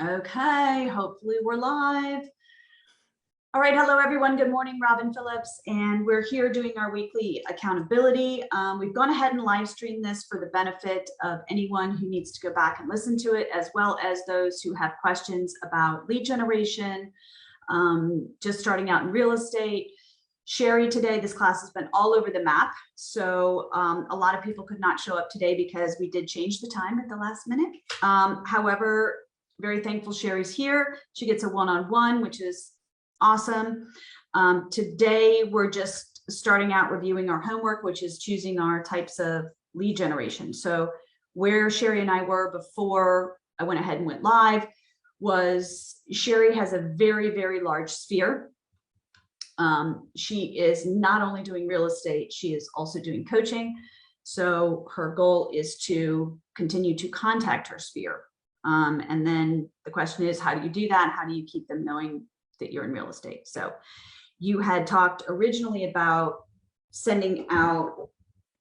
Okay, hopefully we're live. All right, hello everyone. Good morning, Robin Phillips, and we're here doing our weekly accountability. We've gone ahead and live streamed this for the benefit of anyone who needs to go back and listen to it, as well as those who have questions about lead generation, just starting out in real estate. Sherry, today, this class has been all over the map. So a lot of people could not show up today because we did change the time at the last minute. However, very thankful Sherry's here. She gets a one-on-one, which is awesome. Today, we're just starting out reviewing our homework, which is choosing our types of lead generation. So where Sherry and I were before I went ahead and went live was Sherry has a very, very large sphere. She is not only doing real estate, she is also doing coaching. So her goal is to continue to contact her sphere. And then the question is, how do you do that? How do you keep them knowing that you're in real estate? So you had talked originally about sending out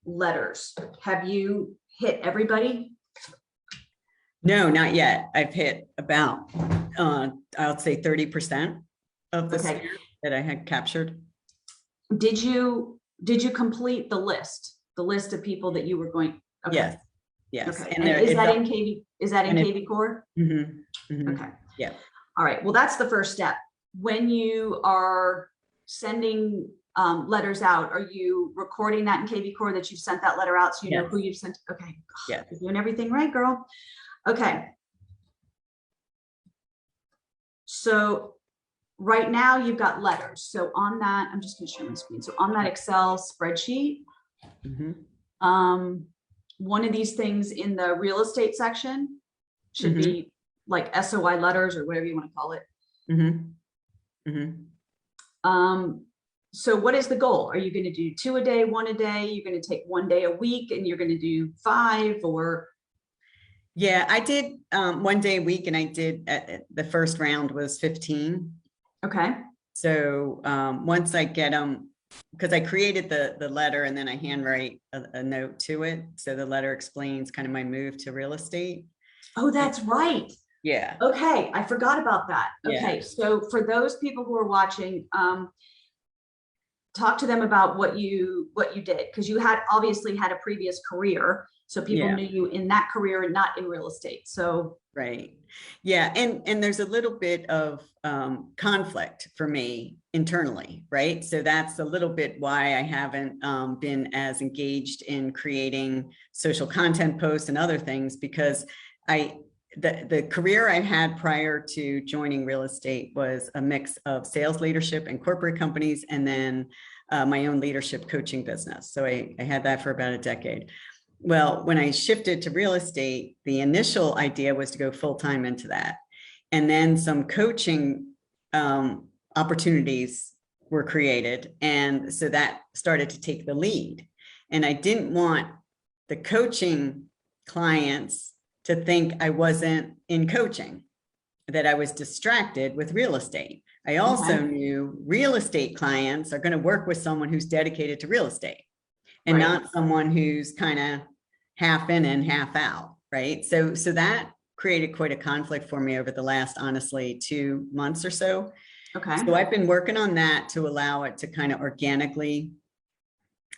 letters. Have you hit everybody? No, not yet. I've hit about, I'll say 30% of the sphere that I had captured. Did you complete the list of people that you were going? Okay. Yes. Yes. Okay. And is that in KV? Is that in KV Core? Mm-hmm, mm-hmm. Okay. Yeah. All right. Well, that's the first step. When you are sending letters out, are you recording that in KV Core that you've sent that letter out, so you know who you've sent? Okay. Yeah. You're doing everything right, girl. Okay. So right now you've got letters. So on that, I'm just going to share my screen. So on that Excel spreadsheet, one of these things in the real estate section should be like SOI letters or whatever you want to call it. So what is the goal? Are you going to do 2 a day, 1 a day? You're going to take 1 day a week and you're going to do 5 or? Yeah, I did 1 day a week, and I did the first round was 15. Okay. So once I get them, because I created the letter and then I handwrite a note to it. So the letter explains kind of my move to real estate. Oh, that's right. Yeah. Okay. I forgot about that. Okay. Yeah. So for those people who are watching, talk to them about what you did, because you had obviously had a previous career. So people knew you in that career and not in real estate. So right. Yeah. And there's a little bit of conflict for me internally, right? So that's a little bit why I haven't been as engaged in creating social content posts and other things, because the career I had prior to joining real estate was a mix of sales leadership and corporate companies, and then my own leadership coaching business. So I had that for about a decade. Well, when I shifted to real estate, the initial idea was to go full-time into that. And then some coaching opportunities were created. And so that started to take the lead. And I didn't want the coaching clients to think I wasn't in coaching, that I was distracted with real estate. I also knew real estate clients are going to work with someone who's dedicated to real estate. And not someone who's kind of half in and half out, right? So that created quite a conflict for me over the last, honestly, 2 months or so. Okay. So I've been working on that to allow it to kind of organically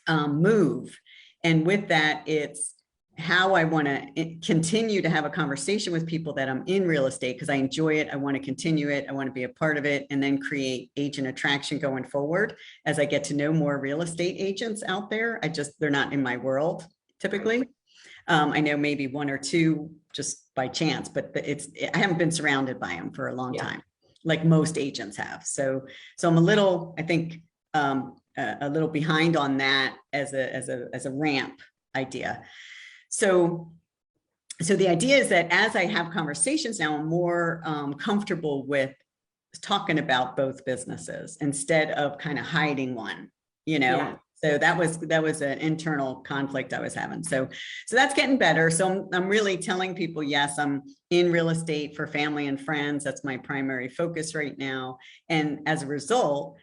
move. And with that, it's how I want to continue to have a conversation with people that I'm in real estate, because I enjoy it. I want to continue it. I want to be a part of it, and then create agent attraction going forward as I get to know more real estate agents out there. They're not in my world typically. I know maybe 1 or 2 just by chance, but I haven't been surrounded by them for a long time, like most agents have. So I'm a little, I think, a little behind on that as a ramp idea. So the idea is that as I have conversations now, I'm more comfortable with talking about both businesses instead of kind of hiding one, So that was an internal conflict I was having. So that's getting better. So I'm really telling people, yes, I'm in real estate for family and friends. That's my primary focus right now. And as a result,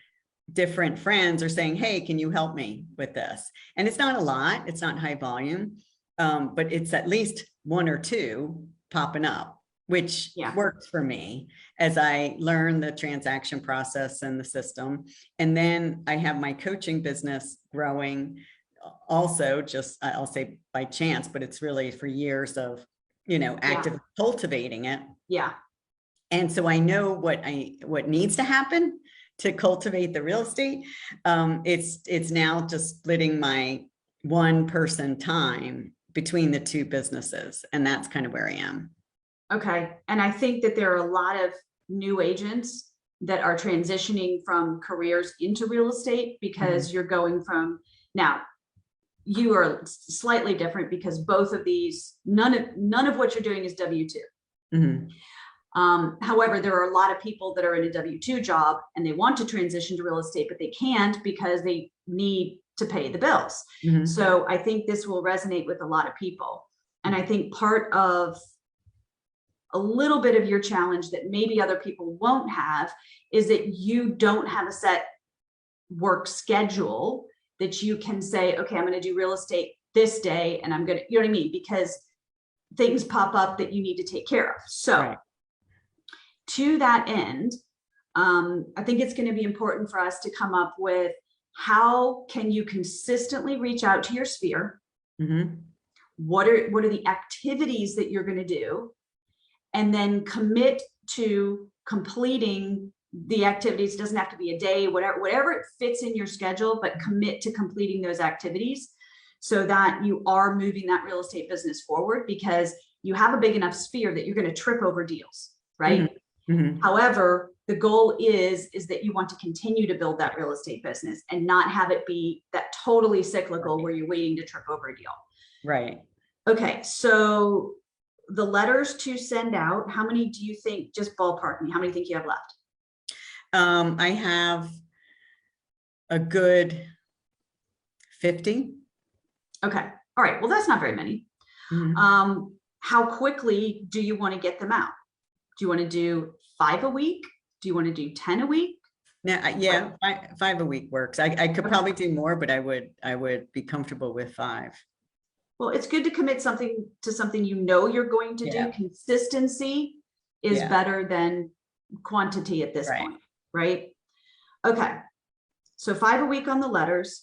different friends are saying, hey, can you help me with this? And it's not a lot, it's not high volume, but it's at least 1 or 2 popping up. which Yeah. works for me as I learn the transaction process and the system. And then I have my coaching business growing also, just I'll say by chance, but it's really for years of, actively cultivating it. Yeah. And so I know what needs to happen to cultivate the real estate. It's now just splitting my one person time between the two businesses. And that's kind of where I am. Okay. And I think that there are a lot of new agents that are transitioning from careers into real estate because you're going from, now you are slightly different because both of these, none of what you're doing is W-2. However, there are a lot of people that are in a W-2 job and they want to transition to real estate, but they can't because they need to pay the bills. So I think this will resonate with a lot of people. And I think part of a little bit of your challenge that maybe other people won't have is that you don't have a set work schedule that you can say, okay, I'm going to do real estate this day and I'm going to, you know what I mean? Because things pop up that you need to take care of. So to that end, I think it's going to be important for us to come up with how can you consistently reach out to your sphere? What are the activities that you're going to do? And then commit to completing the activities. It doesn't have to be a day, whatever it fits in your schedule, but commit to completing those activities so that you are moving that real estate business forward, because you have a big enough sphere that you're going to trip over deals, right? However, the goal is that you want to continue to build that real estate business and not have it be that totally cyclical where you're waiting to trip over a deal. Right. Okay. So the letters to send out, how many do you think, just ballpark me, how many do you think you have left? I have a good 50. Okay. All right. Well, that's not very many. How quickly do you want to get them out? Do you want to do 5 a week? Do you want to do 10 a week? Yeah, 5 a week works. I could probably do more, but I would be comfortable with 5. Well, it's good to commit something to something you're going to do. Consistency is better than quantity at this point, right? Okay. So 5 a week on the letters.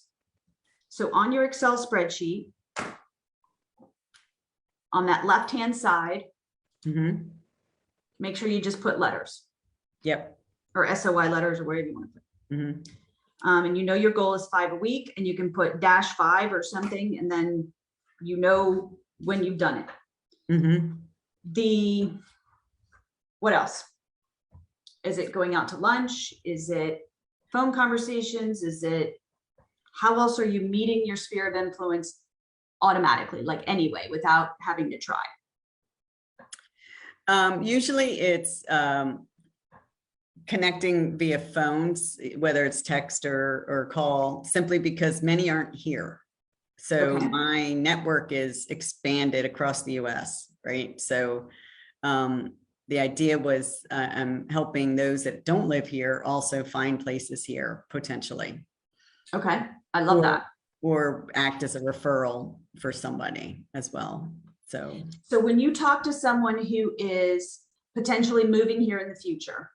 So on your Excel spreadsheet, on that left-hand side, make sure you just put letters. Yep. Or SOI letters or wherever you want to put. And your goal is 5 a week, and you can put -5 or something, and then when you've done it. What else? Is it going out to lunch? Is it phone conversations? How else are you meeting your sphere of influence automatically, like anyway, without having to try? Usually it's connecting via phones, whether it's text or call, simply because many aren't here. So my network is expanded across the US, right? So the idea was I'm helping those that don't live here also find places here potentially. Okay, I love that. Or act as a referral for somebody as well. So when you talk to someone who is potentially moving here in the future,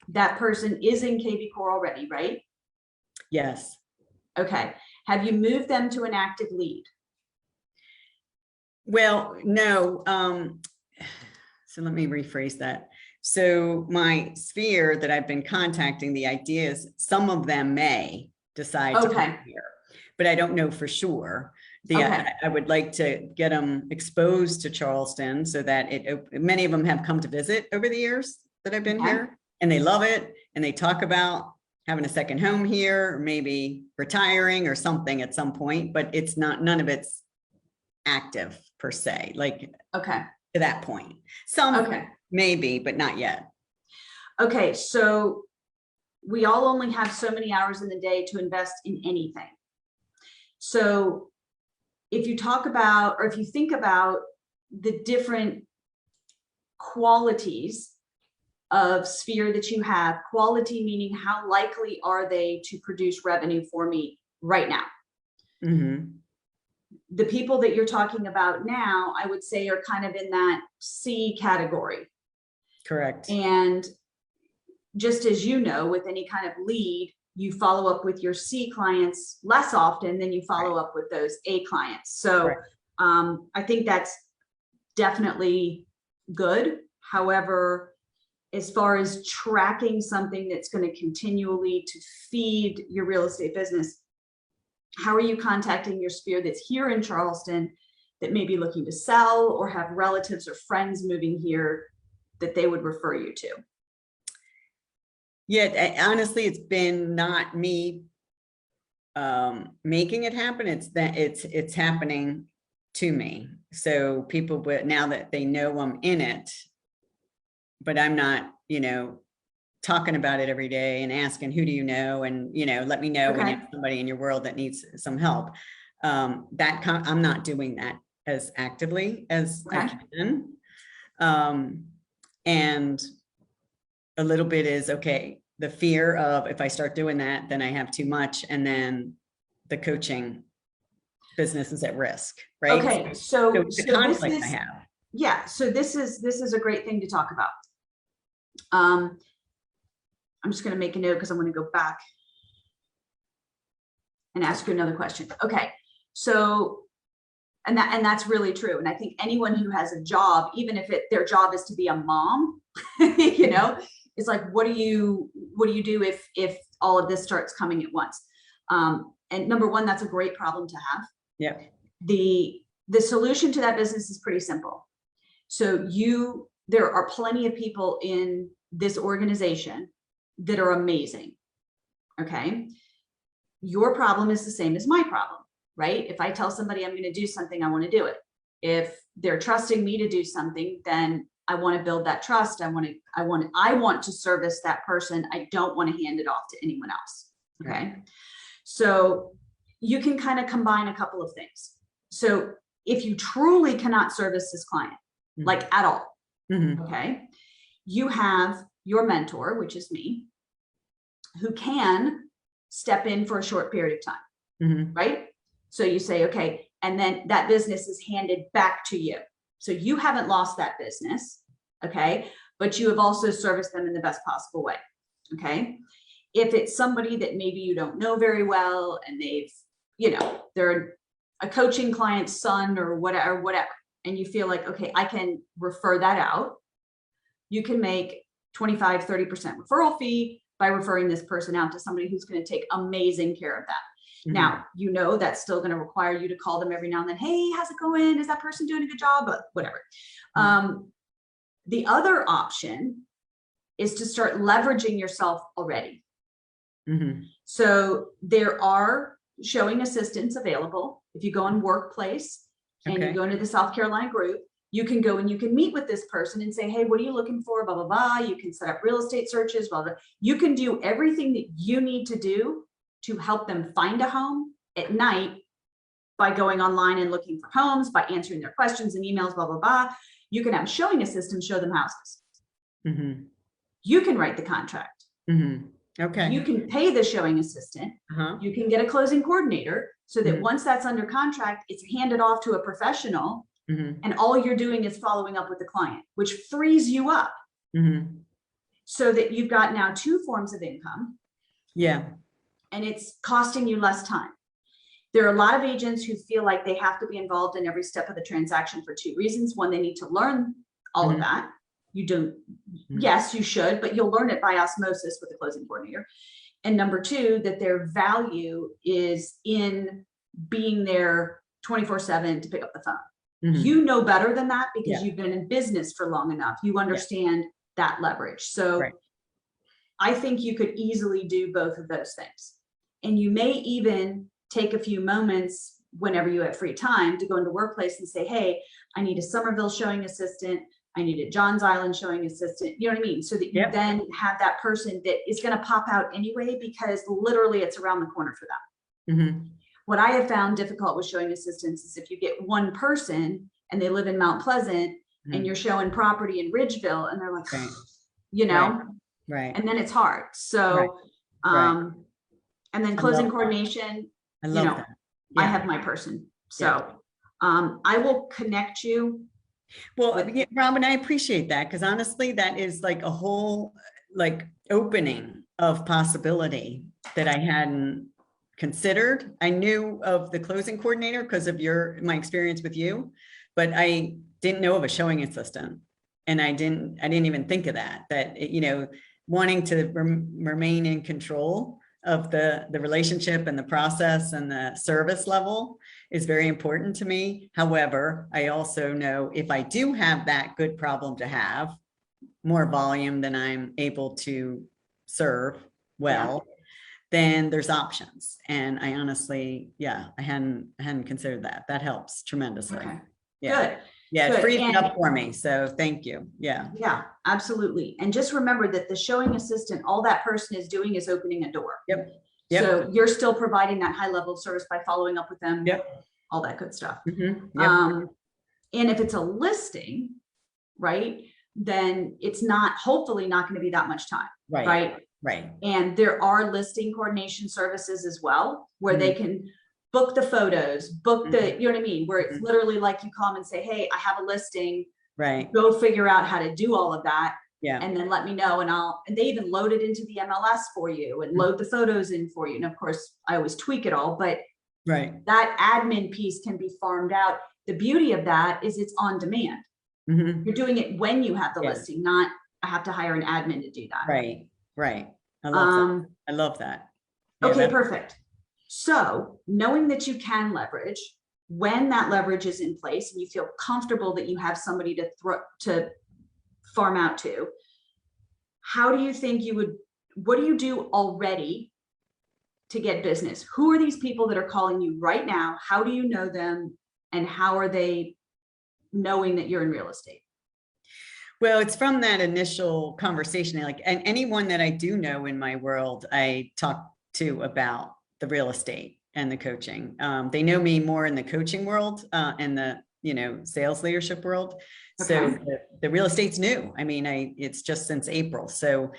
that person is in KV Core already, right? Yes. Okay. Have you moved them to an active lead? Well, no. So let me rephrase that. So my sphere that I've been contacting, the idea is some of them may decide to come here, but I don't know for sure. I would like to get them exposed to Charleston so that many of them have come to visit over the years that I've been here, and they love it. And they talk about having a second home here, or maybe retiring or something at some point, but it's none of it's active per se, like to that point. Some maybe, but not yet. Okay. So we all only have so many hours in the day to invest in anything. So if you talk about, or if you think about the different qualities of sphere that you have, quality meaning how likely are they to produce revenue for me right now? the people that you're talking about now, I would say are kind of in that C category. Correct. And just as you know, with any kind of lead, you follow up with your C clients less often than you follow up with those A clients. So I think that's definitely good. However, as far as tracking something that's going to continually to feed your real estate business, how are you contacting your sphere that's here in Charleston that may be looking to sell or have relatives or friends moving here that they would refer you to? Yeah, honestly, it's been not me making it happen. It's that it's happening to me. So people, but now that they know I'm in it, but I'm not, talking about it every day and asking, who do you know? And, let me know when you have somebody in your world that needs some help. I'm not doing that as actively as I can. And a little bit is, the fear of if I start doing that, then I have too much. And then the coaching business is at risk, right? Okay. So the conflict I have. Yeah. So this is a great thing to talk about. I'm just going to make a note because I'm going to go back and ask you another question. Okay. So, and that's really true. And I think anyone who has a job, even if their job is to be a mom, it's like, what do you do if all of this starts coming at once? And number one, that's a great problem to have. Yeah. The solution to that business is pretty simple. So there are plenty of people in this organization that are amazing. Okay. Your problem is the same as my problem, right? If I tell somebody I'm going to do something, I want to do it. If they're trusting me to do something, then I want to build that trust. I want to service that person. I don't want to hand it off to anyone else. Okay. So you can kind of combine a couple of things. So if you truly cannot service this client, like at all, okay, you have your mentor, which is me, who can step in for a short period of time, right? So you say, okay, and then that business is handed back to you. So you haven't lost that business, okay, but you have also serviced them in the best possible way, okay? If it's somebody that maybe you don't know very well and they're a coaching client's son or whatever, and you feel like, okay, I can refer that out, you can make 25, 30% referral fee by referring this person out to somebody who's going to take amazing care of that. Now, that's still going to require you to call them every now and then. Hey, how's it going? Is that person doing a good job? But whatever. The other option is to start leveraging yourself already. So there are showing assistants available. If you go on Workplace and you go into the South Carolina group, you can go and you can meet with this person and say, hey, what are you looking for? Blah, blah, blah. You can set up real estate searches, blah, blah. You can do everything that you need to do to help them find a home at night by going online and looking for homes, by answering their questions and emails, blah, blah, blah. You can have showing assistants show them houses. You can write the contract. Okay. You can pay the showing assistant. You can get a closing coordinator so that once that's under contract, it's handed off to a professional. And all you're doing is following up with the client, which frees you up so that you've got now two forms of income. Yeah. And it's costing you less time. There are a lot of agents who feel like they have to be involved in every step of the transaction for two reasons. One, they need to learn all of that. You don't, yes, you should, but you'll learn it by osmosis with the closing coordinator. And number two, that their value is in being there 24/7 to pick up the phone. You know better than that because you've been in business for long enough. You understand that leverage. So I think you could easily do both of those things. And you may even take a few moments whenever you have free time to go into Workplace and say, hey, I need a Somerville showing assistant. I need a Johns Island showing assistant. You know what I mean? So that you then have that person that is going to pop out anyway, because literally it's around the corner for them. What I have found difficult with showing assistants is if you get one person and they live in Mount Pleasant and you're showing property in Ridgeville and they're like, and then it's hard. So, and then closing coordination, I love that. I have my person. So I will connect you. Well, yeah, Robin, I appreciate that, because honestly, that is like a whole like opening of possibility that I hadn't considered. I knew of the closing coordinator because of my experience with you, but I didn't know of a showing assistant. And I didn't even think of that, you know, wanting to remain in control of the relationship and the process and the service level is very important to me. However, I also know if I do have that good problem to have, more volume than I'm able to serve well, then there's options. And I honestly, I hadn't considered that. That helps tremendously. Okay. Yeah. Good. Yeah, it Good. frees it up for me. So thank you. Yeah. Yeah, absolutely. And just remember that the showing assistant, all that person is doing is opening a door. Yep. So you're still providing that high level of service by following up with them. Yep. All that good stuff. Mm-hmm. Yep. And if it's a listing, right, then it's hopefully not going to be that much time. Right. Right. And there are listing coordination services as well, where they can book the photos, book the, you know what I mean? Where it's literally like you come and say, hey, I have a listing. Right. Go figure out how to do all of that. Yeah. And then let me know. And they even load it into the MLS for you and load the photos in for you. And of course, I always tweak it all, but that admin piece can be farmed out. The beauty of that is it's on demand. You're doing it when you have the listing, not I have to hire an admin to do that. Right. Right. I love that. I love that. Yeah, okay, perfect. So knowing that you can leverage, when that leverage is in place and you feel comfortable that you have somebody to farm out to, how do you think what do you do already to get business? Who are these people that are calling you right now? How do you know them? And how are they knowing that you're in real estate? Well, it's from that initial conversation, and anyone that I do know in my world, I talk to about the real estate and the coaching. They know me more in the coaching world and the, sales leadership world. Okay. So the real estate's new. I mean, it's just since April. So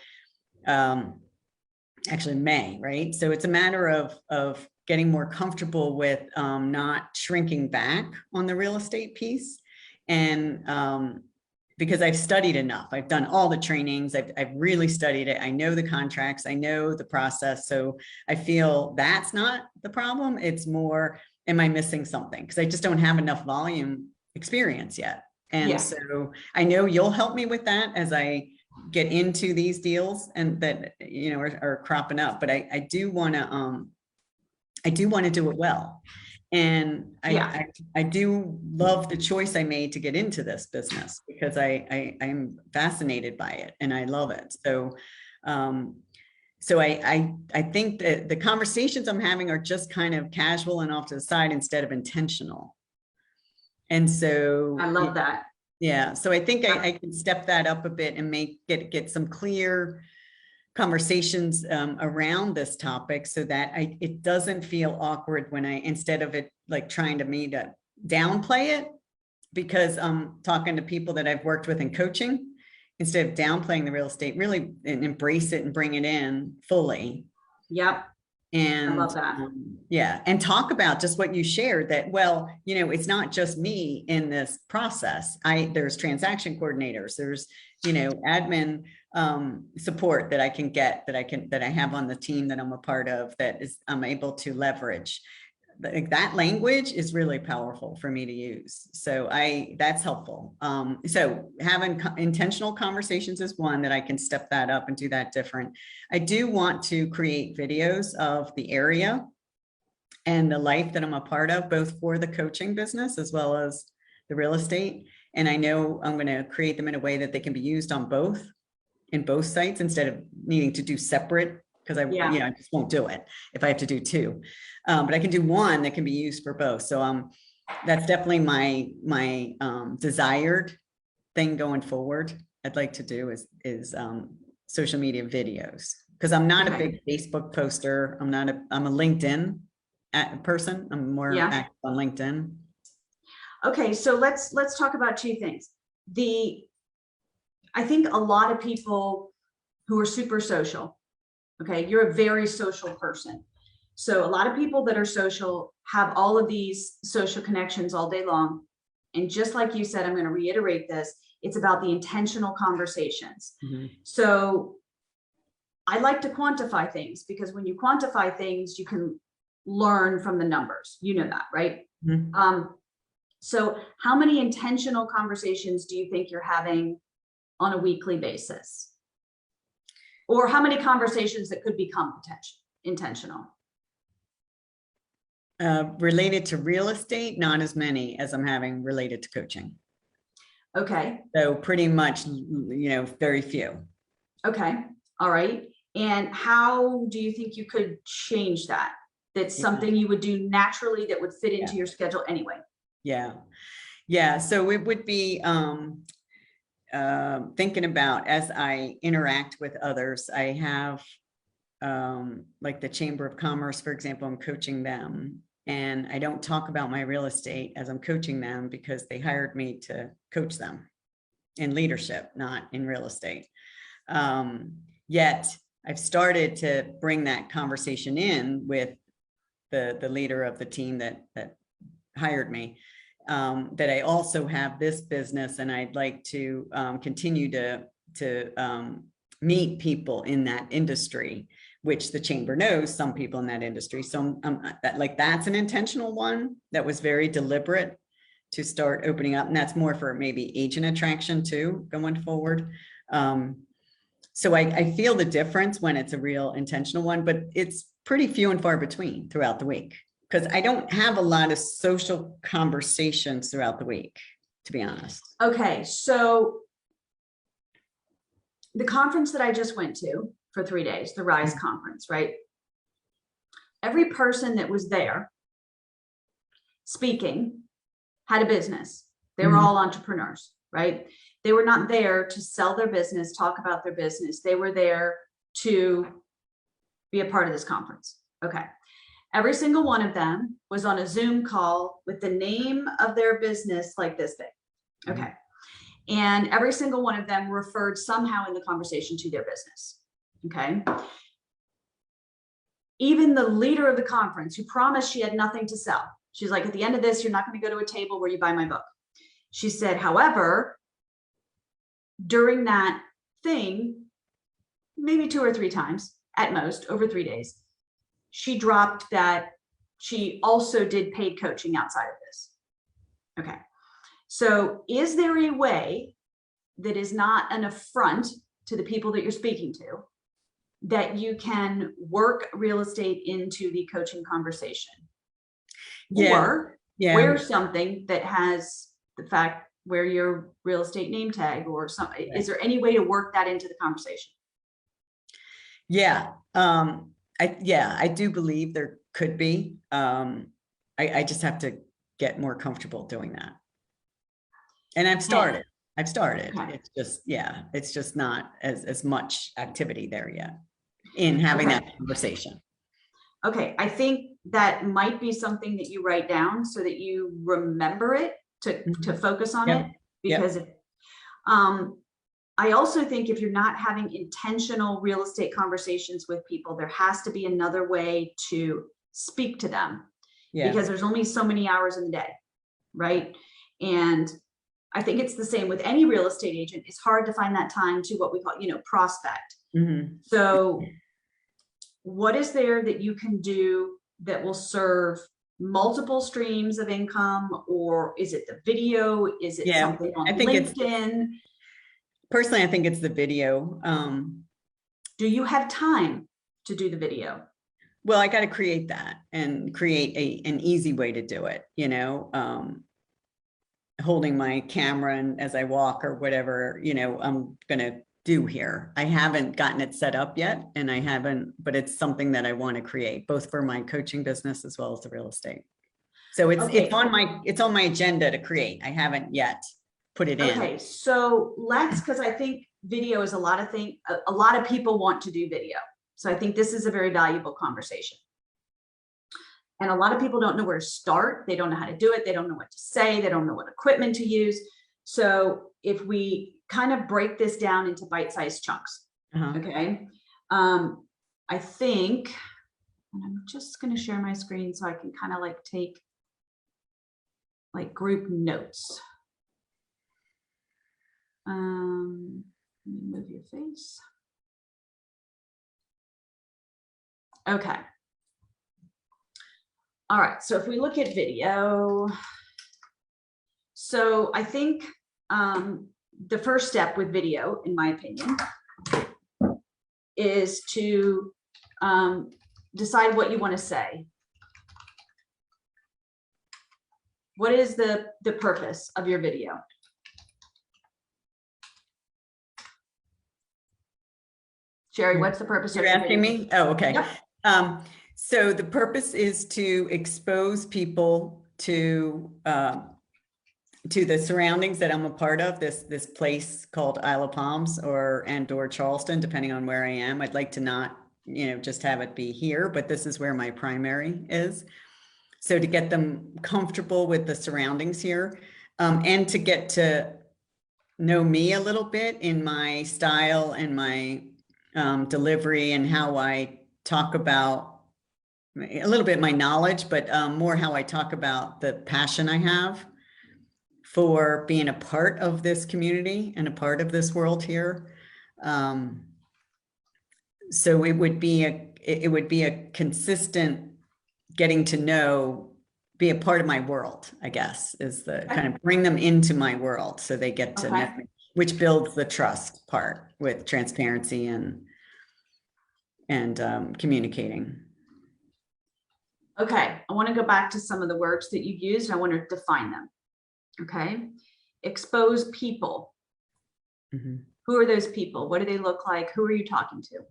actually May, right? So it's a matter of getting more comfortable with not shrinking back on the real estate piece. And because I've studied enough, I've done all the trainings, I've really studied it. I know the contracts, I know the process. So I feel that's not the problem. It's more, am I missing something? Because I just don't have enough volume experience yet. And so I know you'll help me with that as I get into these deals and that, are cropping up, but I do want to do it well. And I do love the choice I made to get into this business because I'm fascinated by it and I love it. So, I think that the conversations I'm having are just kind of casual and off to the side instead of intentional. And so I love that. Yeah. So I think I can step that up a bit and get some clear conversations around this topic so that it doesn't feel awkward when instead of it like trying to downplay it, because I'm talking to people that I've worked with in coaching, instead of downplaying the real estate, really embrace it and bring it in fully. Yep. And I love that. And talk about just what you shared that, well, it's not just me in this process. There's transaction coordinators, there's, admin support that I can get, that I have on the team that I'm a part of, I'm able to leverage. That language is really powerful for me to use. So that's helpful. So having intentional conversations is one that I can step that up and do that different. I do want to create videos of the area and the life that I'm a part of, both for the coaching business as well as the real estate. And I know I'm going to create them in a way that they can be used on in both sites instead of needing to do separate, because I just won't do it if I have to do two. But I can do one that can be used for both. So that's definitely my desired thing going forward. I'd like to do is social media videos, because I'm not a big Facebook poster. I'm a LinkedIn person. I'm more active on LinkedIn. Okay, so let's talk about two things. I think a lot of people who are super social, okay, you're a very social person. So a lot of people that are social have all of these social connections all day long. And just like you said, I'm going to reiterate this, it's about the intentional conversations. So I like to quantify things, because when you quantify things, you can learn from the numbers. You know that, right? So how many intentional conversations do you think you're having on a weekly basis? Or how many conversations that could become intentional? Related to real estate, not as many as I'm having related to coaching. Okay. So pretty much, very few. Okay. All right. And how do you think you could change that? That's something you would do naturally that would fit into your schedule anyway. Yeah. So it would be thinking about, as I interact with others, I have like the Chamber of Commerce, for example, I'm coaching them, and I don't talk about my real estate as I'm coaching them, because they hired me to coach them in leadership, not in real estate. Yet I've started to bring that conversation in with the leader of the team that hired me, that I also have this business, and I'd like to continue to meet people in that industry, which the chamber knows some people in that industry. So that's an intentional one that was very deliberate to start opening up. And that's more for maybe agent attraction too, going forward. So I feel the difference when it's a real intentional one, but it's pretty few and far between throughout the week, because I don't have a lot of social conversations throughout the week, to be honest. Okay. So the conference that I just went to for 3 days, the RISE conference, right? Every person that was there speaking had a business. They were all entrepreneurs, right? They were not there to sell their business, talk about their business. They were there to be a part of this conference. Okay. Every single one of them was on a Zoom call with the name of their business like this big. Okay. And every single one of them referred somehow in the conversation to their business. Okay. Even the leader of the conference, who promised she had nothing to sell, she's like, at the end of this, you're not going to go to a table where you buy my book. She said, however, during that thing, maybe 2 or 3 times at most over 3 days, she dropped that she also did paid coaching outside of this. Okay. So is there a way that is not an affront to the people that you're speaking to, that you can work real estate into the coaching conversation? Or wear something that has the fact, wear your real estate name tag or something. Is there any way to work that into the conversation? I do believe there could be. I just have to get more comfortable doing that. And I've started. Okay. It's just not as much activity there yet in having that conversation. Okay. I think that might be something that you write down so that you remember it to focus on it, because I also think if you're not having intentional real estate conversations with people, there has to be another way to speak to them, because there's only so many hours in the day, right? And I think it's the same with any real estate agent. It's hard to find that time to what we call, prospect. So what is there that you can do that will serve multiple streams of income? Or is it the video? Is it something on LinkedIn? Personally, I think it's the video. Do you have time to do the video? Well, I got to create that and create an easy way to do it, holding my camera and as I walk or whatever, I'm going to do here. I haven't gotten it set up yet, and but it's something that I want to create, both for my coaching business as well as the real estate. So it's on my agenda to create. I haven't yet put it in. Okay, so because I think video is a lot of people want to do video. So I think this is a very valuable conversation. And a lot of people don't know where to start. They don't know how to do it. They don't know what to say. They don't know what equipment to use. So if we kind of break this down into bite-sized chunks, okay? I think And I'm just going to share my screen so I can kind of like take like group notes. Let me move your face. Okay. All right, so if we look at video, so I think the first step with video, in my opinion, is to decide what you want to say. What is the purpose of your video? Sherry, what's the purpose You're of your asking video? me? Oh, okay. Yep. So the purpose is to expose people to the surroundings that I'm a part of, this place called Isle of Palms or Charleston, depending on where I am. I'd like to not, just have it be here, but this is where my primary is. So to get them comfortable with the surroundings here, and to get to know me a little bit in my style and my delivery and how I talk about a little bit my knowledge, but more how I talk about the passion I have for being a part of this community and a part of this world here. So it would be a consistent getting to know, be a part of my world, I guess, is the kind of bring them into my world so they get to know me, which builds the trust part with transparency and communicating. Okay, I want to go back to some of the words that you've used. I want to define them. Okay, expose people. Mm-hmm. Who are those people? What do they look like? Who are you talking to?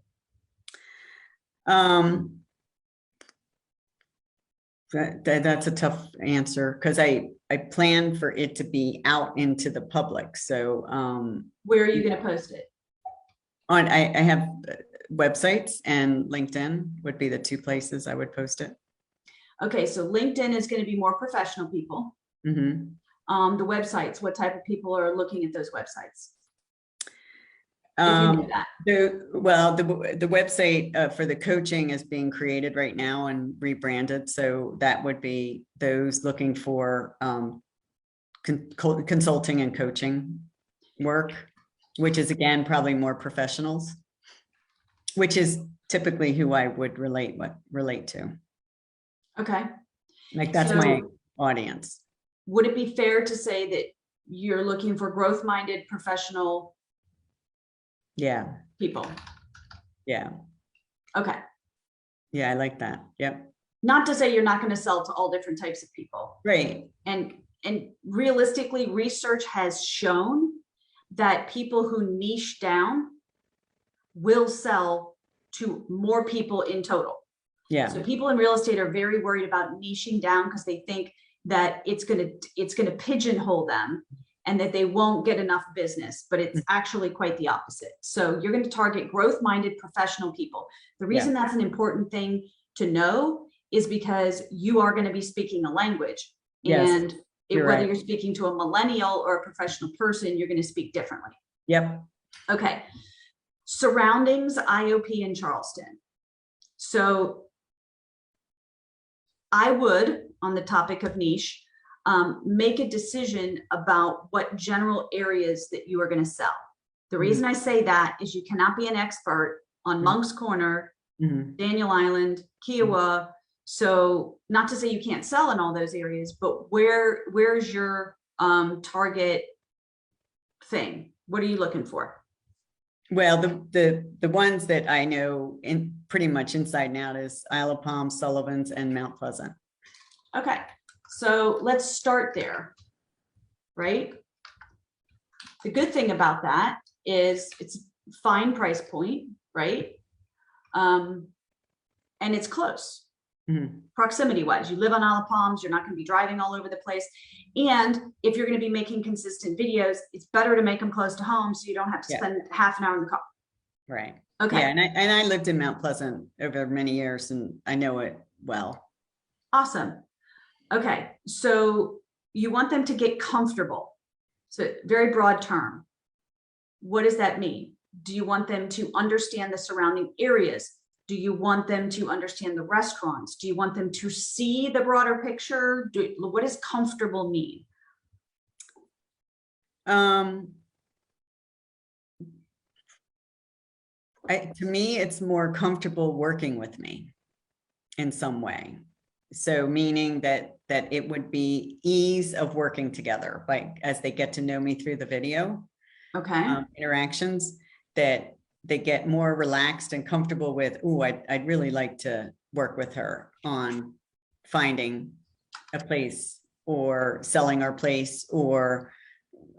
That's a tough answer because I plan for it to be out into the public. So where are you going to post it? I have websites, and LinkedIn would be the two places I would post it. Okay, so LinkedIn is going to be more professional people. Mm-hmm. The websites, what type of people are looking at those websites? The website for the coaching is being created right now and rebranded. So that would be those looking for consulting and coaching work, which is again, probably more professionals, which is typically who I would relate to. Okay. Like that's my audience. Would it be fair to say that you're looking for growth-minded professional people? Yeah. Okay. Yeah, I like that. Yep. Not to say you're not going to sell to all different types of people. Right. And realistically, research has shown that people who niche down will sell to more people in total. Yeah. So people in real estate are very worried about niching down because they think that it's going to pigeonhole them and that they won't get enough business, but it's actually quite the opposite. So you're going to target growth-minded professional people. The reason that's an important thing to know is because you are going to be speaking a language. Yes. And whether you're speaking to a millennial or a professional person, you're going to speak differently. Yep. Okay. Surroundings, IOP in Charleston. So I would, on the topic of niche, make a decision about what general areas that you are going to sell. The reason I say that is you cannot be an expert on Monk's Corner, Daniel Island, Kiowa. So not to say you can't sell in all those areas, but where's your target thing? What are you looking for? Well, the ones that I know in pretty much inside and out is Isle of Palms, Sullivan's, and Mount Pleasant. Okay, so let's start there, right? The good thing about that is it's a fine price point, right? And it's close. Proximity wise, you live on Isle of Palms, you're not going to be driving all over the place. And if you're going to be making consistent videos, it's better to make them close to home so you don't have to spend half an hour in the car. Right. Okay. Yeah, and I lived in Mount Pleasant over many years and I know it well. Awesome. Okay. So you want them to get comfortable. So very broad term. What does that mean? Do you want them to understand the surrounding areas? Do you want them to understand the restaurants? Do you want them to see the broader picture? What does comfortable mean? To me, it's more comfortable working with me in some way. So meaning that it would be ease of working together, like as they get to know me through the video interactions, that they get more relaxed and comfortable with, oh, I'd really like to work with her on finding a place or selling our place or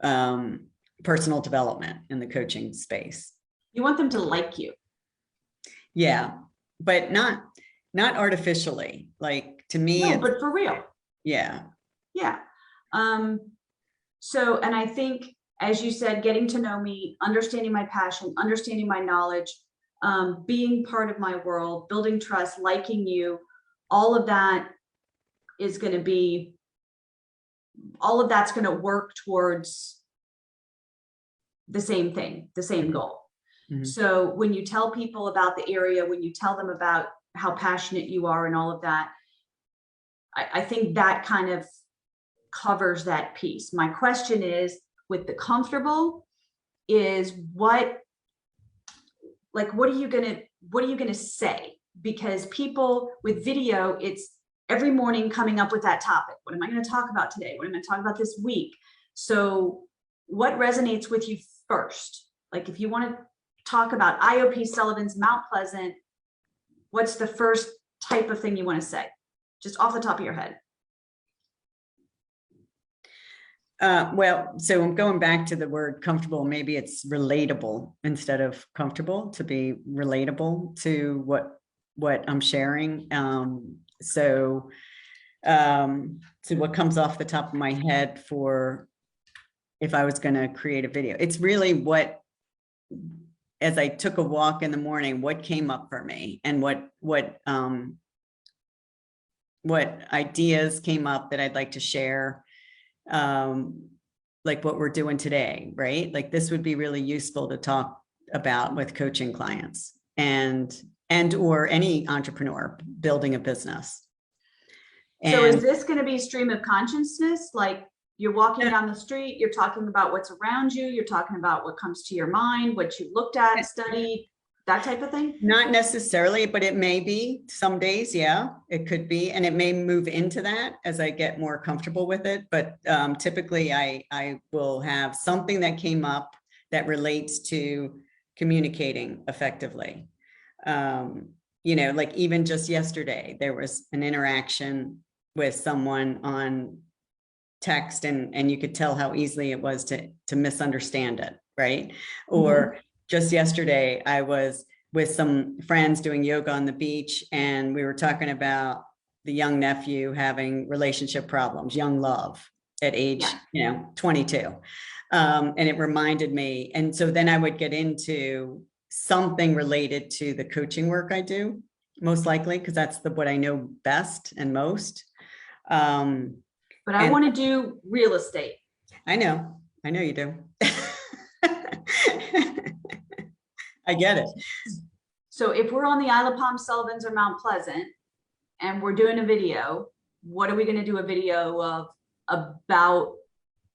personal development in the coaching space. You want them to like you. Yeah, but not artificially. Like, to me, no, but for real. Yeah. Yeah. So, and I think, as you said, getting to know me, understanding my passion, understanding my knowledge, being part of my world, building trust, liking you, all of that is going to be, all of that's going to work towards the same thing, the same goal. Mm-hmm. So when you tell people about the area, when you tell them about how passionate you are and all of that, I think that kind of covers that piece. My question is, with the comfortable, is what are you gonna say? Because people with video, it's every morning coming up with that topic. What am I going to talk about today? What am I going to talk about this week? So what resonates with you first? Like, if you want to talk about IOP Sullivan's Mount Pleasant, what's the first type of thing you want to say? Just off the top of your head. Well, so I'm going back to the word comfortable. Maybe it's relatable instead of comfortable, to be relatable to what I'm sharing. So what comes off the top of my head for if I was going to create a video, it's really what, as I took a walk in the morning, what came up for me and what ideas came up that I'd like to share. Like what we're doing today, right? Like, this would be really useful to talk about with coaching clients and or any entrepreneur building a business. So is this going to be stream of consciousness? Like, you're walking down the street, you're talking about what's around you, you're talking about what comes to your mind, what you looked at, studied, that type of thing? Not necessarily, but it may be some days. Yeah, it could be. And it may move into that as I get more comfortable with it. But typically I will have something that came up that relates to communicating effectively. Like even just yesterday, there was an interaction with someone on text and you could tell how easily it was to misunderstand it. Right. Mm-hmm. Or just yesterday, I was with some friends doing yoga on the beach, and we were talking about the young nephew having relationship problems, young love at age, 22. And it reminded me. And so then I would get into something related to the coaching work I do, most likely, because that's what I know best and most. But I want to do real estate. I know you do. I get it. So if we're on the Isle of Palm Sullivans or Mount Pleasant and we're doing a video, what are we going to do a video of about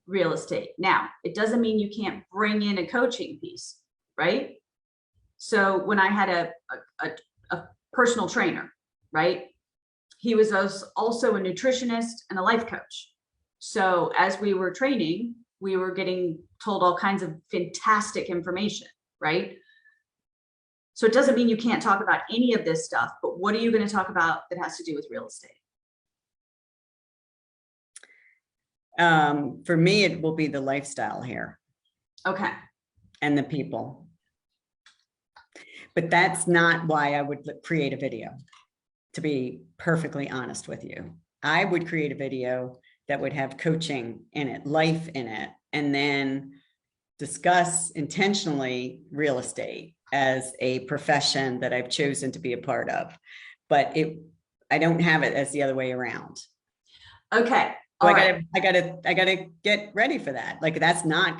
real estate? Now, it doesn't mean you can't bring in a coaching piece, right? So when I had a personal trainer, right? He was also a nutritionist and a life coach. So as we were training, we were getting told all kinds of fantastic information, right? So it doesn't mean you can't talk about any of this stuff, but what are you going to talk about that has to do with real estate? For me, it will be the lifestyle here. Okay. And the people. But that's not why I would create a video, to be perfectly honest with you. I would create a video that would have coaching in it, life in it, and then discuss intentionally real estate as a profession that I've chosen to be a part of, but I don't have it as the other way around. Okay. So I gotta get ready for that. Like, that's not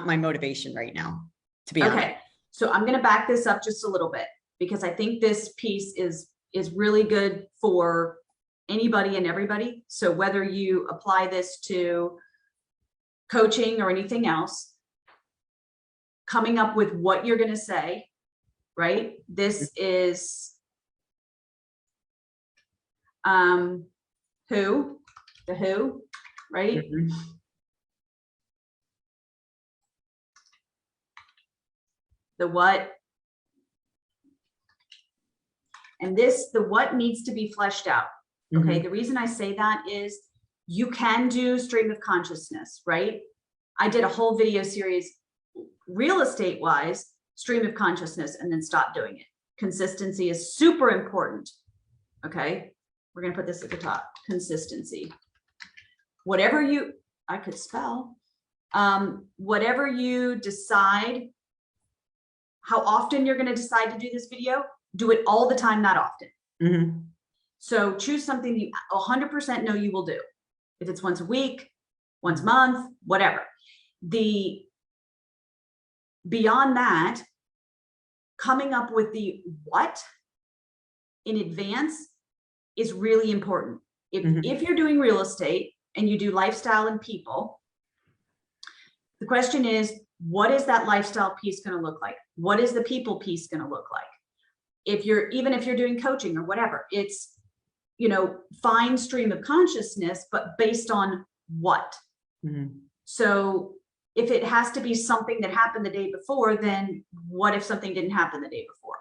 my motivation right now, to be honest. So I'm going to back this up just a little bit. because I think this piece is really good for anybody and everybody. So whether you apply this to coaching or anything else, coming up with what you're going to say, right? This is the who, right? Mhm. The what, and the what needs to be fleshed out. Okay. Mhm. The reason I say that is you can do stream of consciousness, right? I did a whole video series, real estate wise, stream of consciousness, and then stopped doing it. Consistency is super important. Okay. We're going to put this at the top. Consistency. Whatever I could spell, whatever you decide, how often you're going to decide to do this video, do it all the time, not often. Mhm. So choose something you 100% know you will do. If it's once a week, once a month, whatever. Beyond that, coming up with the what in advance is really important. If you're doing real estate and you do lifestyle and people, the question is, what is that lifestyle piece going to look like? What is the people piece going to look like? Even if you're doing coaching or whatever, it's, find stream of consciousness, but based on what? Mhm. So if it has to be something that happened the day before, then what if something didn't happen the day before?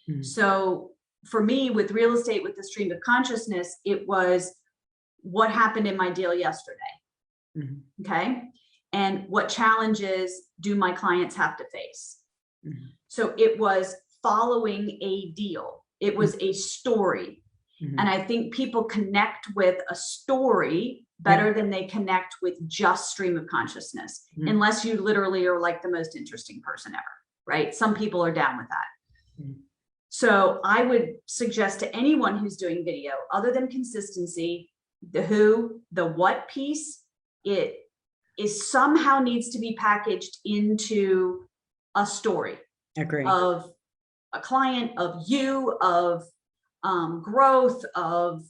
Mhm. So for me with real estate, with the stream of consciousness, it was what happened in my deal yesterday. Mhm. Okay. And what challenges do my clients have to face? Mhm. So it was following a deal. It was a story. Mhm. And I think people connect with a story better than they connect with just stream of consciousness, Mhm. unless you literally are like the most interesting person ever, right? Some people are down with that. Mhm. So I would suggest to anyone who's doing video, other than consistency, the who, the what piece, it is somehow needs to be packaged into a story Agree. of a client, of you, of growth, of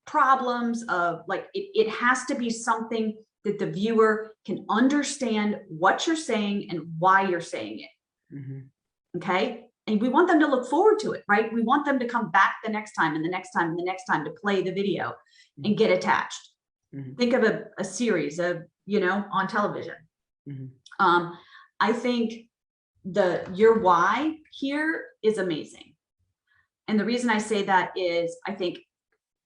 problems, of like, it has to be something that the viewer can understand what you're saying and why you're saying it. Mhm. Okay. And we want them to look forward to it, right? We want them to come back the next time and the next time and the next time to play the video and get attached. Mhm. Think of a series of, on television. Mhm. I think your why here is amazing. And the reason I say that is I think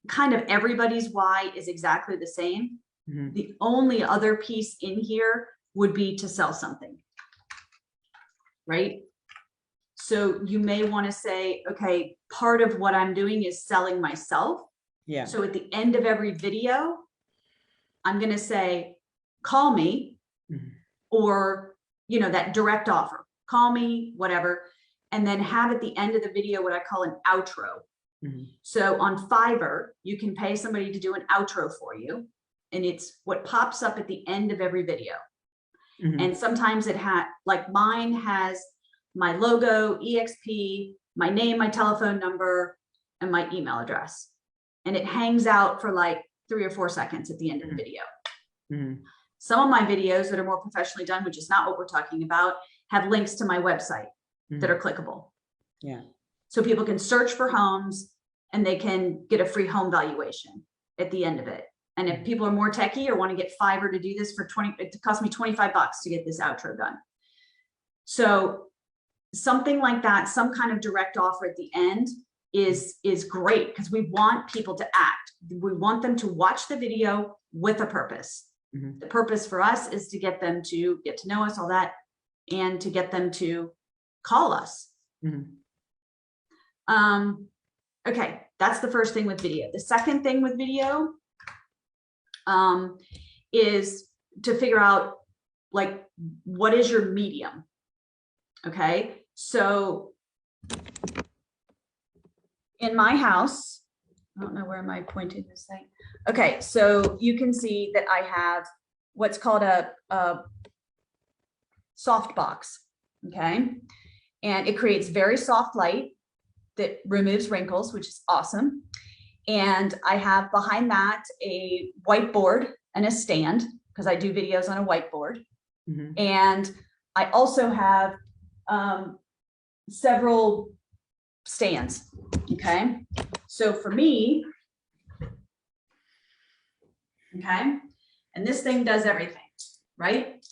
kind of everybody's why is exactly the same. Mhm. The only other piece in here would be to sell something, right? So you may want to say, okay, part of what I'm doing is selling myself. Yeah. So at the end of every video, I'm going to say, call me, Mhm. or, that direct offer, call me, whatever. And then have at the end of the video what I call an outro. Mhm. So on Fiverr, you can pay somebody to do an outro for you. And it's what pops up at the end of every video. Mhm. And sometimes like mine has my logo, EXP, my name, my telephone number, and my email address. And it hangs out for like 3 or 4 seconds at the end of the video. Mhm. Some of my videos that are more professionally done, which is not what we're talking about, have links to my website that are clickable. Yeah. So people can search for homes and they can get a free home valuation at the end of it. And if people are more techie or want to get Fiverr to do this for it cost me $25 to get this outro done. So something like that, some kind of direct offer at the end is great, because we want people to act. We want them to watch the video with a purpose. Mhm. The purpose for us is to get them to get to know us, all that, and to get them to call us. Mhm. Okay, that's the first thing with video. The second thing with video is to figure out, like, what is your medium? Okay, so in my house, I don't know where am I pointing this thing. Okay, so you can see that I have what's called a soft box. Okay, and it creates very soft light. that removes wrinkles, which is awesome. And I have behind that a whiteboard and a stand, because I do videos on a whiteboard. And I also have several stands. Okay. So for me, okay, and this thing does everything, right?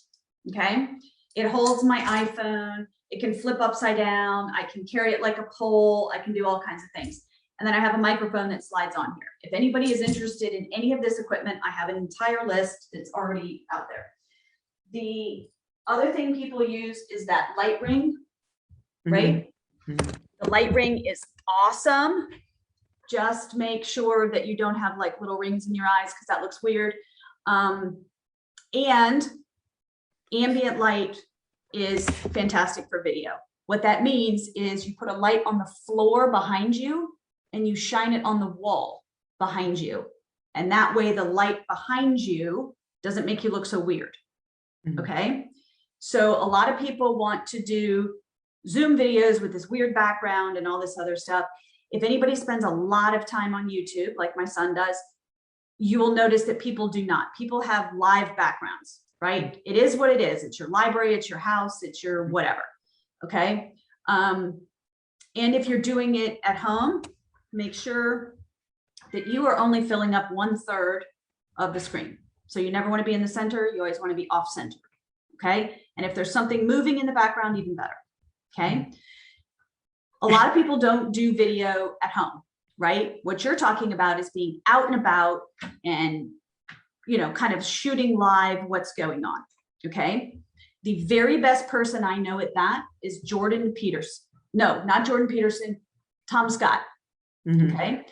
Okay. It holds my iPhone. It can flip upside down. I can carry it like a pole. I can do all kinds of things. And then I have a microphone that slides on here. If anybody is interested in any of this equipment, I have an entire list that's already out there. The other thing people use is that light ring, right? The light ring is awesome. Just make sure that you don't have like little rings in your eyes, because that looks weird. And ambient light is fantastic for video. What that means is you put a light on the floor behind you and you shine it on the wall behind you. And that way the light behind you doesn't make you look so weird. Okay. So a lot of people want to do Zoom videos with this weird background and all this other stuff. If anybody spends a lot of time on YouTube, like my son does, you will notice that people do not. People have live backgrounds, right? It is what it is. It's your library, it's your house, it's your whatever. Okay. And if you're doing it at home, make sure that you are only filling up 1/3 of the screen. So you never want to be in the center. You always want to be off center. Okay. And if there's something moving in the background, even better. Okay. A lot of people don't do video at home, right? What you're talking about is being out and about and, you know, kind of shooting live what's going on. Okay. The very best person I know at that is Jordan Peterson. No, not Jordan Peterson, Tom Scott. Okay.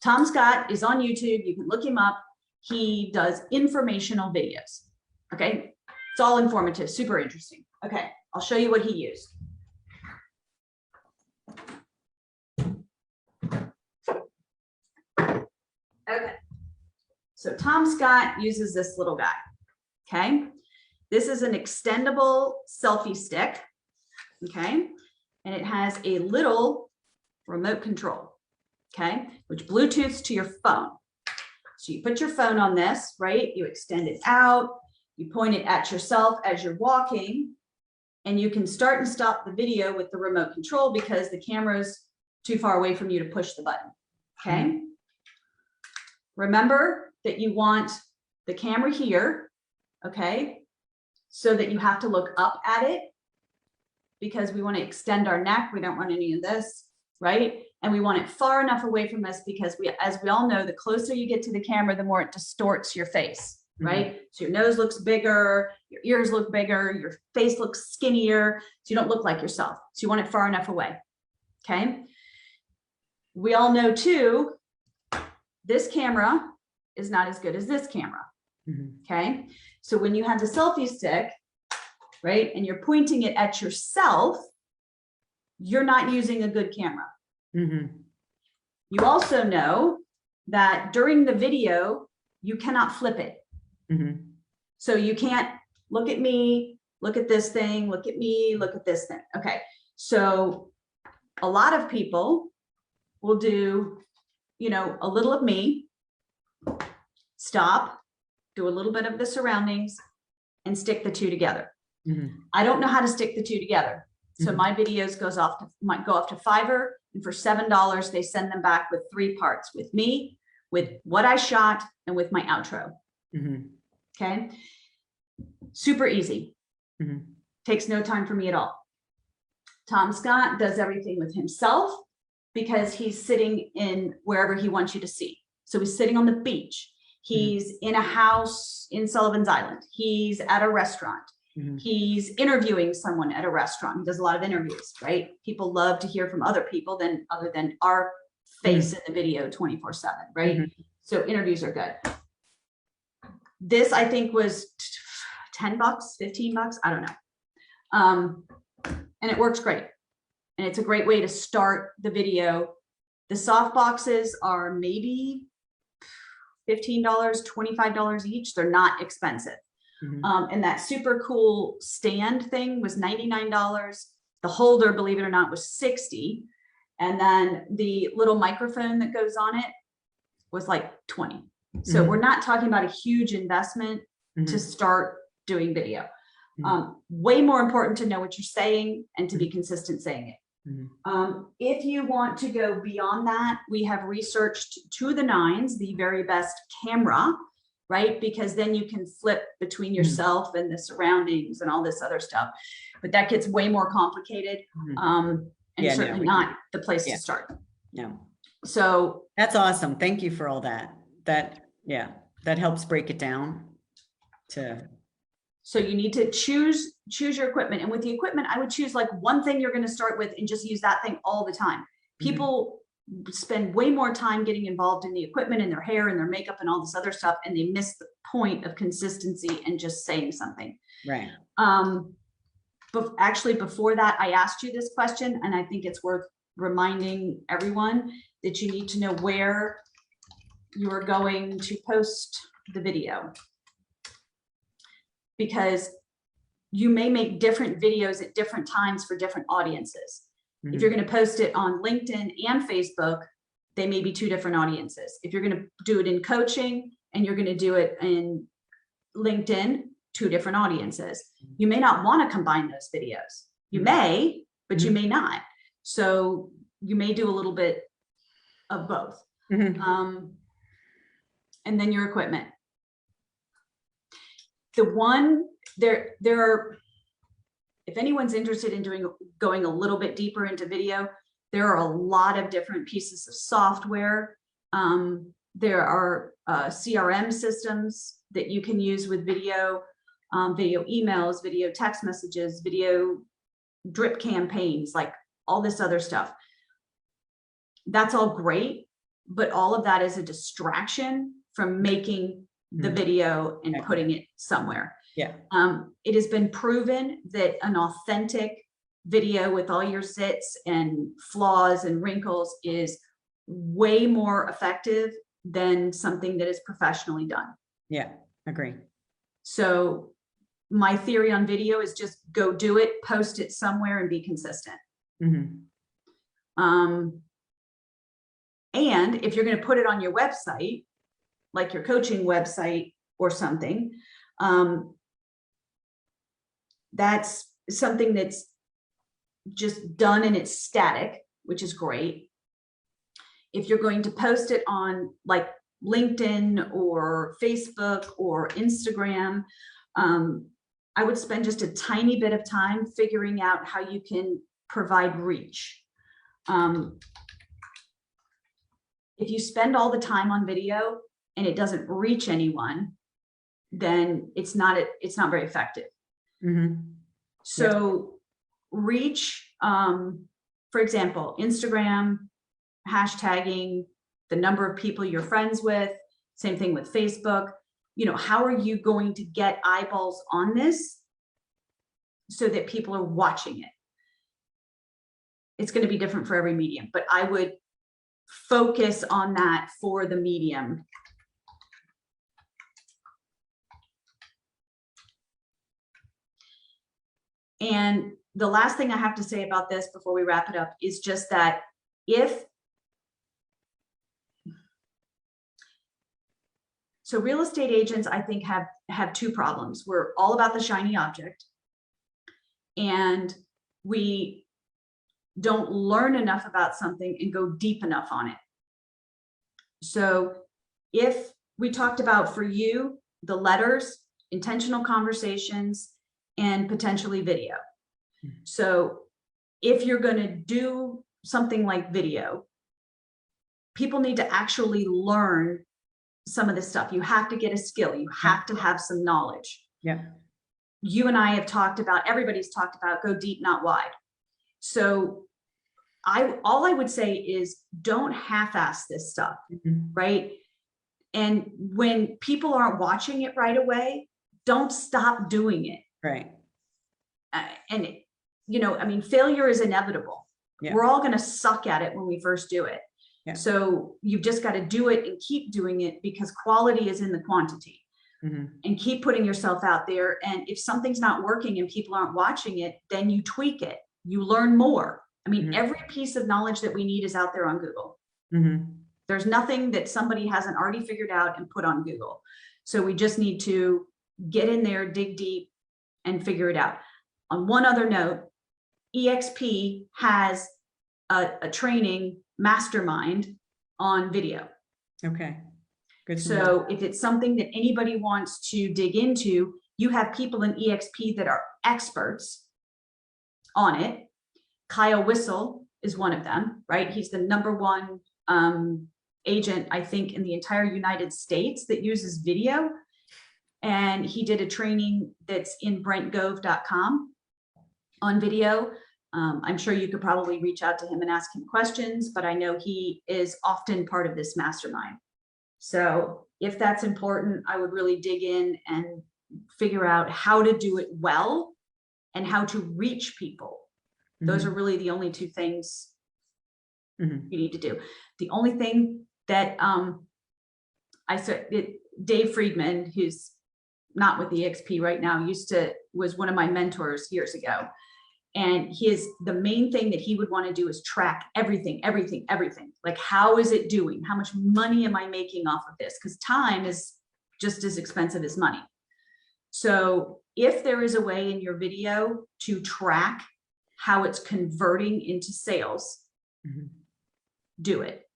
Tom Scott is on YouTube. You can look him up. He does informational videos. Okay. It's all informative, super interesting. Okay. I'll show you what he used. Okay. So Tom Scott uses this little guy. Okay. This is an extendable selfie stick. Okay. And it has a little remote control. Okay. Which Bluetooths to your phone. So you put your phone on this, right? You extend it out. You point it at yourself as you're walking, and you can start and stop the video with the remote control because the camera's too far away from you to push the button. Okay. Remember that you want the camera here, okay, so that you have to look up at it because we want to extend our neck. We don't want any of this, right? And we want it far enough away from us because as we all know, the closer you get to the camera, the more it distorts your face, right? So your nose looks bigger, your ears look bigger, your face looks skinnier, so you don't look like yourself. So you want it far enough away, okay? We all know too, this camera is not as good as this camera. Okay. So when you have the selfie stick, right, and you're pointing it at yourself, you're not using a good camera. You also know that during the video, you cannot flip it. So you can't look at me, look at this thing, look at me, look at this thing. Okay. So a lot of people will do, you know, a little of me, stop, do a little bit of the surroundings, and stick the two together. I don't know how to stick the two together. So my videos might go off to Fiverr, and for $7, they send them back with 3 parts, with me, with what I shot, and with my outro. Okay. Super easy. Takes no time for me at all. Tom Scott does everything with himself because he's sitting in wherever he wants you to see. So he's sitting on the beach. He's in a house in Sullivan's Island. He's at a restaurant. He's interviewing someone at a restaurant. He does a lot of interviews, right? People love to hear from other people other than our face in the video 24/7, right? So interviews are good. This I think was $10, $15, I don't know. And it works great. And it's a great way to start the video. The soft boxes are maybe $15, $25 each. They're not expensive. And that super cool stand thing was $99. The holder, believe it or not, was $60. And then the little microphone that goes on it was like 20. So we're not talking about a huge investment to start doing video. Way more important to know what you're saying and to be consistent saying it. If you want to go beyond that, we have researched to the nines, the very best camera, right? Because then you can flip between yourself and the surroundings and all this other stuff. But that gets way more complicated. And certainly not the place to start. No. So that's awesome. Thank you for all that. That helps break it down to. So you need to choose your equipment. And with the equipment, I would choose like one thing you're going to start with and just use that thing all the time. People spend way more time getting involved in the equipment and their hair and their makeup and all this other stuff. And they miss the point of consistency and just saying something. Right. But actually before that, I asked you this question, and I think it's worth reminding everyone that you need to know where you're going to post the video. Because you may make different videos at different times for different audiences. If you're going to post it on LinkedIn and Facebook, they may be two different audiences. If you're going to do it in coaching and you're going to do it in LinkedIn, two different audiences. You may not want to combine those videos. You may, but you may not. So you may do a little bit of both. And then your equipment. There are, if anyone's interested in going a little bit deeper into video, there are a lot of different pieces of software. There are CRM systems that you can use with video, video emails, video text messages, video drip campaigns, like all this other stuff. That's all great, but all of that is a distraction from making the video and putting it somewhere. It has been proven that an authentic video with all your zits and flaws and wrinkles is way more effective than something that is professionally done. Yeah, agree. So my theory on video is just go do it, post it somewhere, and be consistent. And if you're going to put it on your website, like your coaching website or something, that's something that's just done and it's static, which is great. If you're going to post it on like LinkedIn or Facebook or Instagram, I would spend just a tiny bit of time figuring out how you can provide reach. If you spend all the time on video and it doesn't reach anyone, then it's not very effective. So reach, for example, Instagram, hashtagging, the number of people you're friends with, same thing with Facebook. You know, how are you going to get eyeballs on this so that people are watching it? It's going to be different for every medium, but I would focus on that for the medium. And the last thing I have to say about this before we wrap it up is just that so real estate agents, I think, have two problems. We're all about the shiny object, and we don't learn enough about something and go deep enough on it. So if we talked about, for you, the letters, intentional conversations, and potentially video. So if you're going to do something like video, people need to actually learn some of this stuff. You have to get a skill. You have to have some knowledge. You and I have talked about, everybody's talked about, go deep, not wide. So all I would say is don't half-ass this stuff, right? And when people aren't watching it right away, don't stop doing it. Right. And, you know, I mean, failure is inevitable. We're all going to suck at it when we first do it. So you've just got to do it and keep doing it, because quality is in the quantity. And keep putting yourself out there. And if something's not working and people aren't watching it, then you tweak it. You learn more. I mean, every piece of knowledge that we need is out there on Google. Mhm. There's nothing that somebody hasn't already figured out and put on Google. So we just need to get in there, dig deep, and figure it out. On one other note, EXP has a training mastermind on video. Okay. Good to know. So if it's something that anybody wants to dig into, you have people in EXP that are experts on it. Kyle Whistle is one of them, right? He's the #1 agent, I think, in the entire United States that uses video. And he did a training that's in brentgove.com on video. I'm sure you could probably reach out to him and ask him questions, but I know he is often part of this mastermind. So if that's important, I would really dig in and figure out how to do it well and how to reach people. Those are really the only two things you need to do. The only thing that I said, Dave Friedman, who's not with the EXP right now, was one of my mentors years ago. And the main thing that he would want to do is track everything. Like, how is it doing? How much money am I making off of this? Because time is just as expensive as money. So if there is a way in your video to track how it's converting into sales, do it.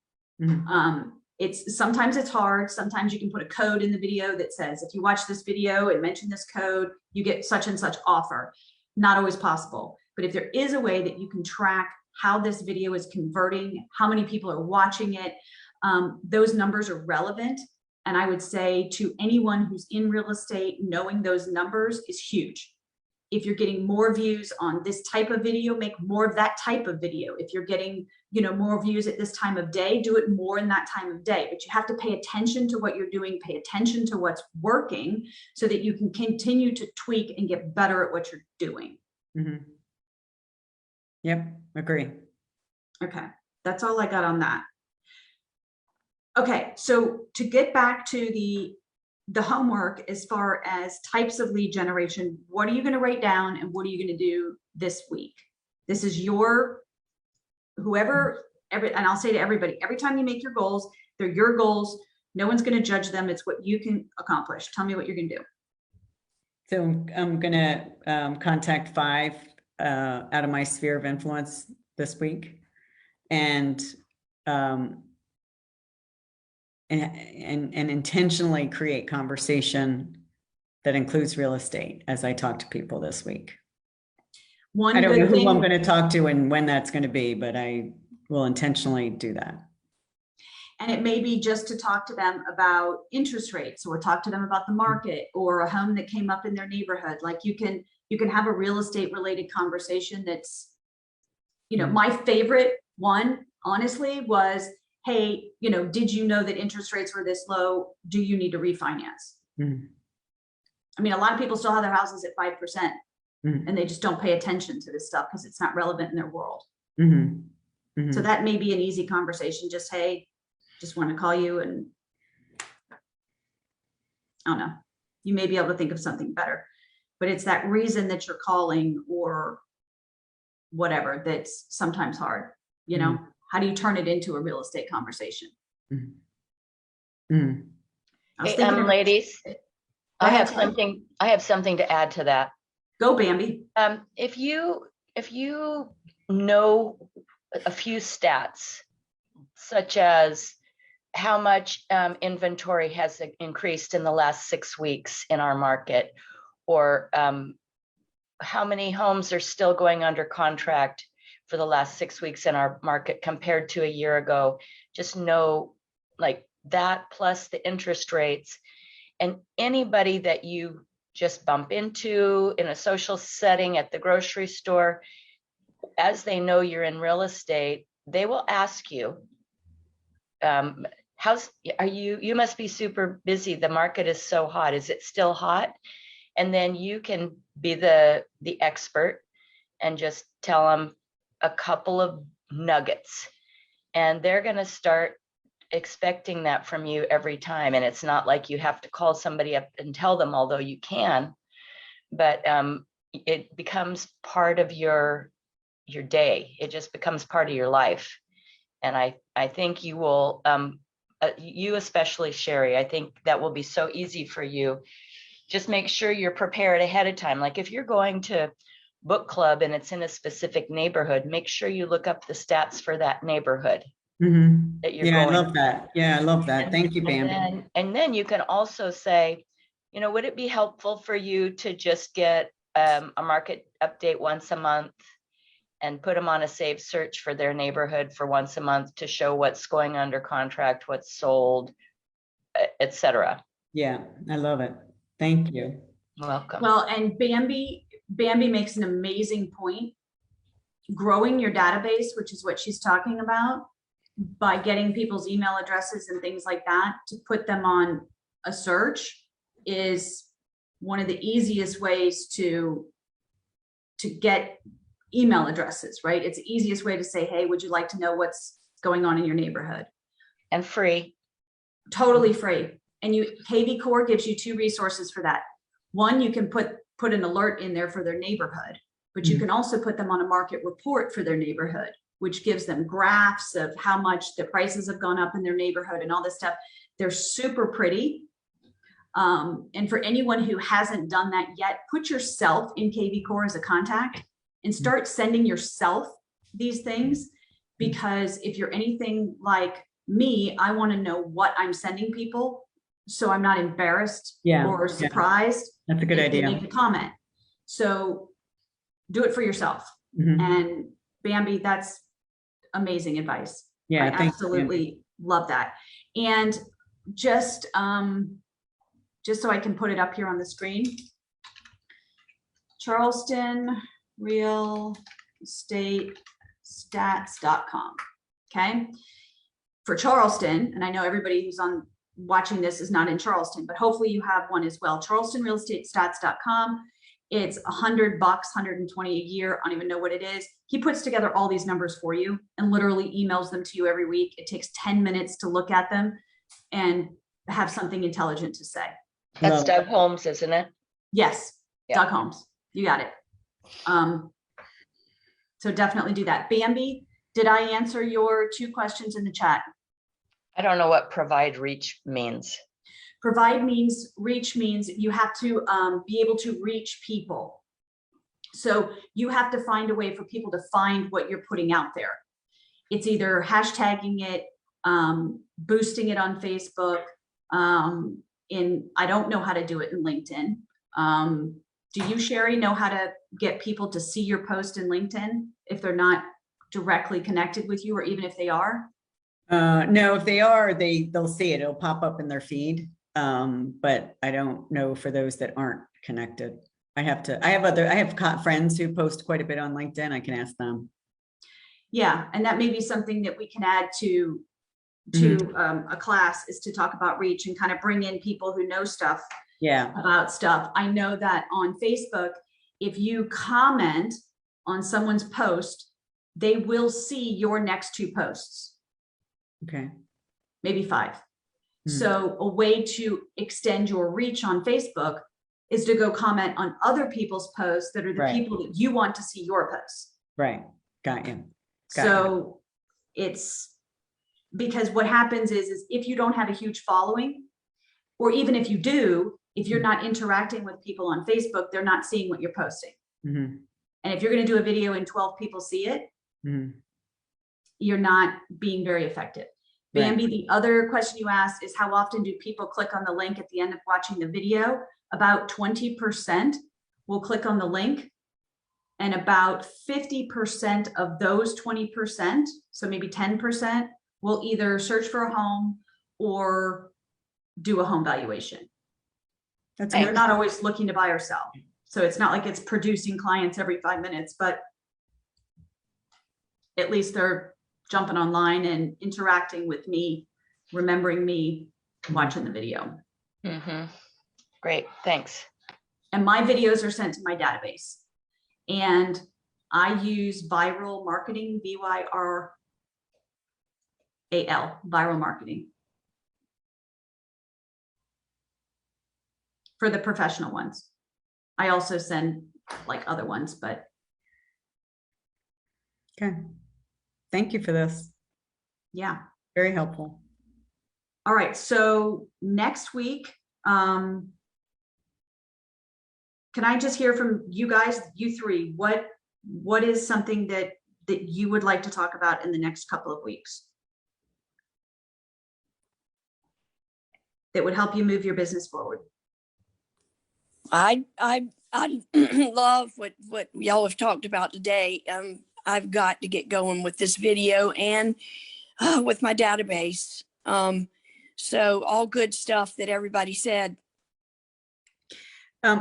Sometimes it's hard. Sometimes you can put a code in the video that says, if you watch this video and mention this code, you get such and such offer. Not always possible. But if there is a way that you can track how this video is converting, how many people are watching it, those numbers are relevant. And I would say to anyone who's in real estate, knowing those numbers is huge. If you're getting more views on this type of video, make more of that type of video. If you're getting, more views at this time of day, do it more in that time of day. But you have to pay attention to what you're doing, pay attention to what's working so that you can continue to tweak and get better at what you're doing. Yep, agree. Okay, that's all I got on that. Okay, so to get back to the homework as far as types of lead generation, what are you going to write down and what are you going to do this week? This is your, and I'll say to everybody, every time you make your goals, they're your goals. No one's going to judge them. It's what you can accomplish. Tell me what you're going to do. So I'm going to contact 5 out of my sphere of influence this week, and intentionally create conversation that includes real estate as I talk to people this week. I don't know who I'm going to talk to and when that's going to be, but I will intentionally do that. And it may be just to talk to them about interest rates, or talk to them about the market, or a home that came up in their neighborhood. Like, you can have a real estate related conversation that's, my favorite one, honestly, was, hey, did you know that interest rates were this low? Do you need to refinance? I mean, a lot of people still have their houses at 5%, and they just don't pay attention to this stuff because it's not relevant in their world. So that may be an easy conversation. Just, hey, just want to call you, and I don't know, you may be able to think of something better, but it's that reason that you're calling or whatever that's sometimes hard. How do you turn it into a real estate conversation? Hey, ladies, I have something to add to that. Go, Bambi. If you know a few stats, such as how much inventory has increased in the last 6 weeks in our market, or how many homes are still going under contract for the last 6 weeks in our market compared to a year ago, just know, like, that plus the interest rates, and anybody that you just bump into in a social setting at the grocery store, as they know you're in real estate, they will ask you, you must be super busy. The market is so hot. Is it still hot? And then you can be the expert and just tell them a couple of nuggets, and they're going to start expecting that from you every time. And it's not like you have to call somebody up and tell them, although you can, but it becomes part of your your day. It just becomes part of your life. And I think you will, you especially, Sherry, I think that will be so easy for you. Just make sure you're prepared ahead of time. Like if you're going to book club and it's in a specific neighborhood, make sure you look up the stats for that neighborhood that you're Yeah, I going. love that. Yeah, I love that. Thank you, And Bambi. then you can also say, you know, would it be helpful for you to just get a market update once a month and put them on a saved search for their neighborhood for once a month to show what's going under contract, what's sold, etc. Yeah, I love it. Thank you. Welcome. Well, and Bambi makes an amazing point. Growing your database, which is what she's talking about, by getting people's email addresses and things like that to put them on a search is one of the easiest ways to get email addresses, right? It's the easiest way to say, hey, would you like to know what's going on in your neighborhood? And free. Totally free. And KV Core gives you 2 resources for that. One, you can put an alert in there for their neighborhood, but you can also put them on a market report for their neighborhood, which gives them graphs of how much the prices have gone up in their neighborhood and all this stuff. They're super pretty. And for anyone who hasn't done that yet, put yourself in KV Core as a contact and start sending yourself these things. Because if you're anything like me, I want to know what I'm sending people, so I'm not embarrassed or surprised. That's a good if they idea. make a comment. So do it for yourself. Mhm. And Bambi, that's amazing advice. Yeah, I thank you, absolutely love that. And just so I can put it up here on the screen, Charleston Real Estate Stats.com. Okay. For Charleston, and I know everybody who's watching this is not in Charleston, but hopefully you have one as well. CharlestonRealEstateStats.com. It's $100, 120 a year. I don't even know what it is. He puts together all these numbers for you and literally emails them to you every week. It takes 10 minutes to look at them and have something intelligent to say. That's Love Doug Holmes, isn't it? Yes, Yeah. Doug Holmes. You got it. So definitely do that. Bambi, did I answer your 2 questions in the chat? I don't know what provide reach means. Reach means you have to be able to reach people. So you have to find a way for people to find what you're putting out there. It's either hashtagging it, boosting it on Facebook. I don't know how to do it in LinkedIn. Do you, Sherry, know how to get people to see your post in LinkedIn if they're not directly connected with you, or even if they are? No, if they are, they'll see it. It'll pop up in their feed. But I don't know for those that aren't connected. I have friends who post quite a bit on LinkedIn. I can ask them. Yeah, and that may be something that we can add to a class, is to talk about reach and kind of bring in people who know stuff about stuff. I know that on Facebook, if you comment on someone's post, they will see your next 2 posts. Okay. Maybe 5. So a way to extend your reach on Facebook is to go comment on other people's posts that are the people that you want to see your posts. Right. Got you. So it's because what happens is if you don't have a huge following, or even if you do, if you're not interacting with people on Facebook, they're not seeing what you're posting. And if you're going to do a video and 12 people see it, you're not being very effective. Bambi, the other question you asked is, how often do people click on the link at the end of watching the video? About 20% will click on the link, and about 50% of those 20%, so maybe 10%, will either search for a home or do a home valuation. And they're not always looking to buy or sell. So it's not like it's producing clients every 5 minutes, but at least they're jumping online and interacting with me, remembering me, watching the video. Great, thanks. And my videos are sent to my database. And I use viral marketing, VYRAL, viral marketing, for the professional ones. I also send like other ones, but Okay. Thank you for this. Yeah. Very helpful. All right. So next week, can I just hear from you guys, you three, what is something that you would like to talk about in the next couple of weeks that would help you move your business forward? I love what y'all have talked about today. I've got to get going with this video and with my database. So all good stuff that everybody said.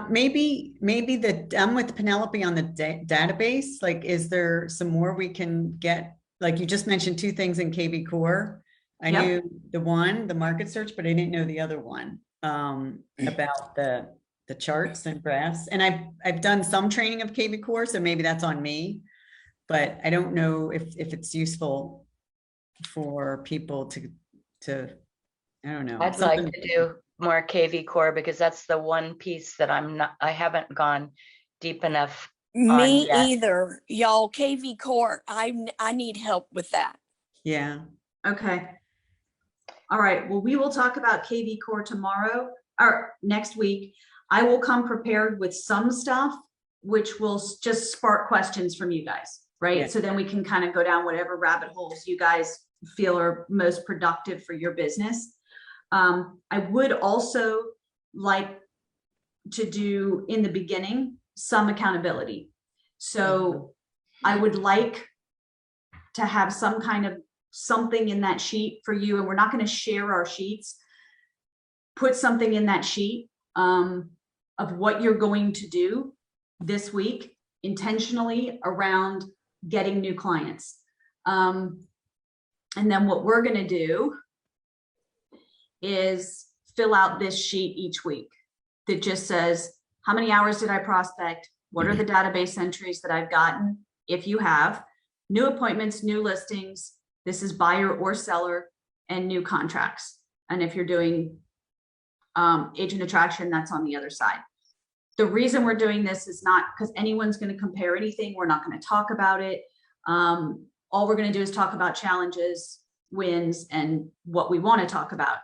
Maybe I'm with Penelope on the database. Like, is there some more we can get? Like you just mentioned 2 things in KV Core. I Yep. knew the market search, but I didn't know the other one about the charts and graphs. And I've done some training of KV Core, so maybe that's on me, but I don't know if it's useful for people to I don't know. I'd like to do more KV Core because that's the one piece that I haven't gone deep enough on Me yet. either, y'all. KV Core, I need help with that. Yeah. Okay. All right. Well, we will talk about KV Core tomorrow or next week. I will come prepared with some stuff, which will just spark questions from you guys, right? Yeah. So then we can kind of go down whatever rabbit holes you guys feel are most productive for your business. I would also like to do in the beginning some accountability. So I would like to have some kind of something in that sheet for you, and we're not going to share our sheets. Put something in that sheet of what you're going to do this week intentionally around getting new clients. And then what we're going to do is fill out this sheet each week that just says, how many hours did I prospect? What are the database entries that I've gotten? If you have new appointments, new listings, this is buyer or seller, and new contracts. And if you're doing agent attraction, that's on the other side. The reason we're doing this is not because anyone's going to compare anything. We're not going to talk about it. All we're going to do is talk about challenges, wins, and what we want to talk about.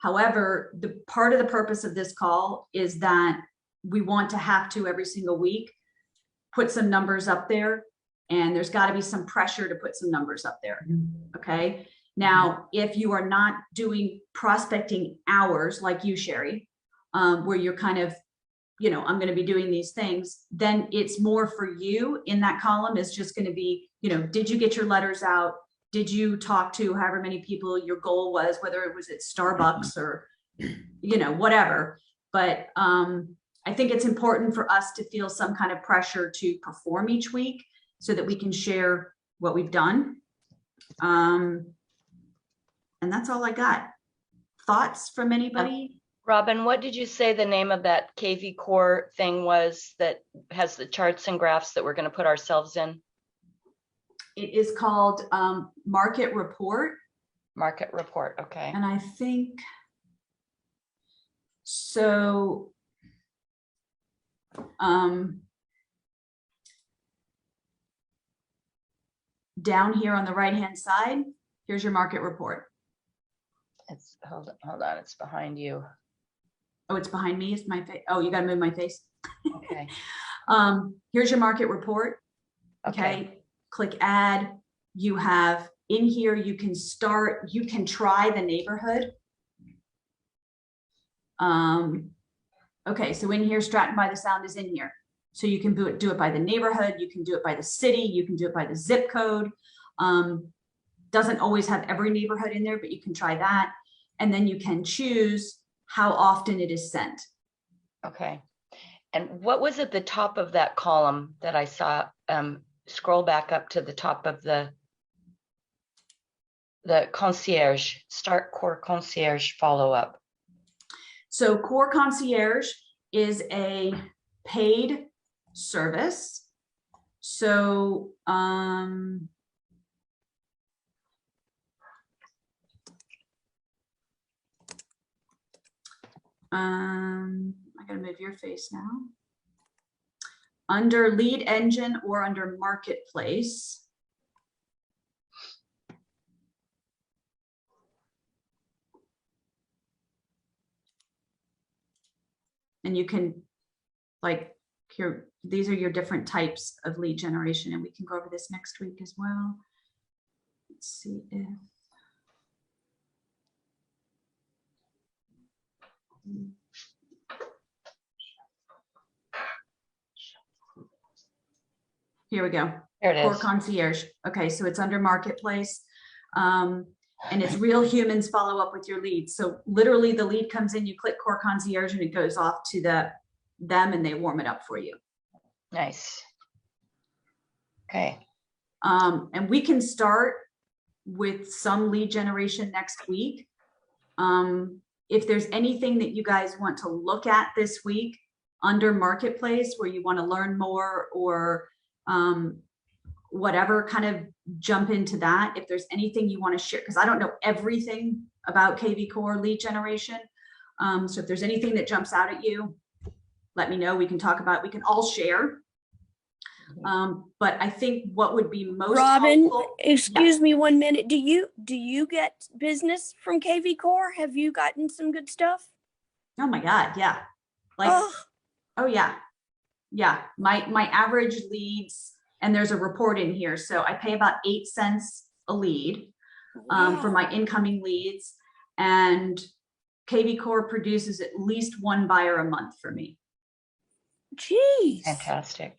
However, the part of the purpose of this call is that we want to have to every single week put some numbers up there, and there's got to be some pressure to put some numbers up there. Okay. Now, if you are not doing prospecting hours like you, Sherry, where you're kind of, you know, I'm going to be doing these things, then it's more for you in that column is just going to be, you know, did you get your letters out? Did you talk to however many people your goal was, whether it was at Starbucks or, you know, whatever. But I think it's important for us to feel some kind of pressure to perform each week so that we can share what we've done. And that's all I got. Thoughts from anybody? Robin, what did you say the name of that KV Core thing was that has the charts and graphs that we're going to put ourselves in? It is called Market Report. Market Report. Okay. And I think so. Down here on the right-hand side, here's your market report. It's hold on. It's behind you. Oh, it's behind me. It's my face. Oh, you got to move my face. Okay. Here's your market report. Okay. Click add. You have in here, you can start, you can try the neighborhood. Okay, so in here, Stratton by the Sound is in here. So you can do it by the neighborhood, you can do it by the city, you can do it by the zip code. Doesn't always have every neighborhood in there, but you can try that. And then you can choose how often it is sent. Okay. And what was at the top of that column that I saw? Scroll back up to the top of the concierge, start core concierge follow-up. So Core Concierge is a paid service. So I gotta move your face now. Under lead engine or under marketplace, And you can, like, here, these are your different types of lead generation, and we can go over this next week as well. Let's see if. Here we go. There it Core is. concierge. Okay, so it's under marketplace. And it's real humans follow up with your leads. So literally the lead comes in, you click core concierge and it goes off to them and they warm it up for you. Nice. Okay. And we can start with some lead generation next week. If there's anything that you guys want to look at this week under marketplace where you want to learn more, or whatever, kind of jump into that. If there's anything you want to share, because I don't know everything about KV Core lead generation. So if there's anything that jumps out at you, let me know. We can talk about it. We can all share. But I think what would be most Robin, helpful, excuse me 1 minute. Do you get business from KV Core? Have you gotten some good stuff? oh my God, yeah. Like, oh yeah. Yeah, my average leads, and there's a report in here. So I pay about 8 cents a lead for my incoming leads, and KV Core produces at least 1 buyer a month for me. Jeez. Fantastic.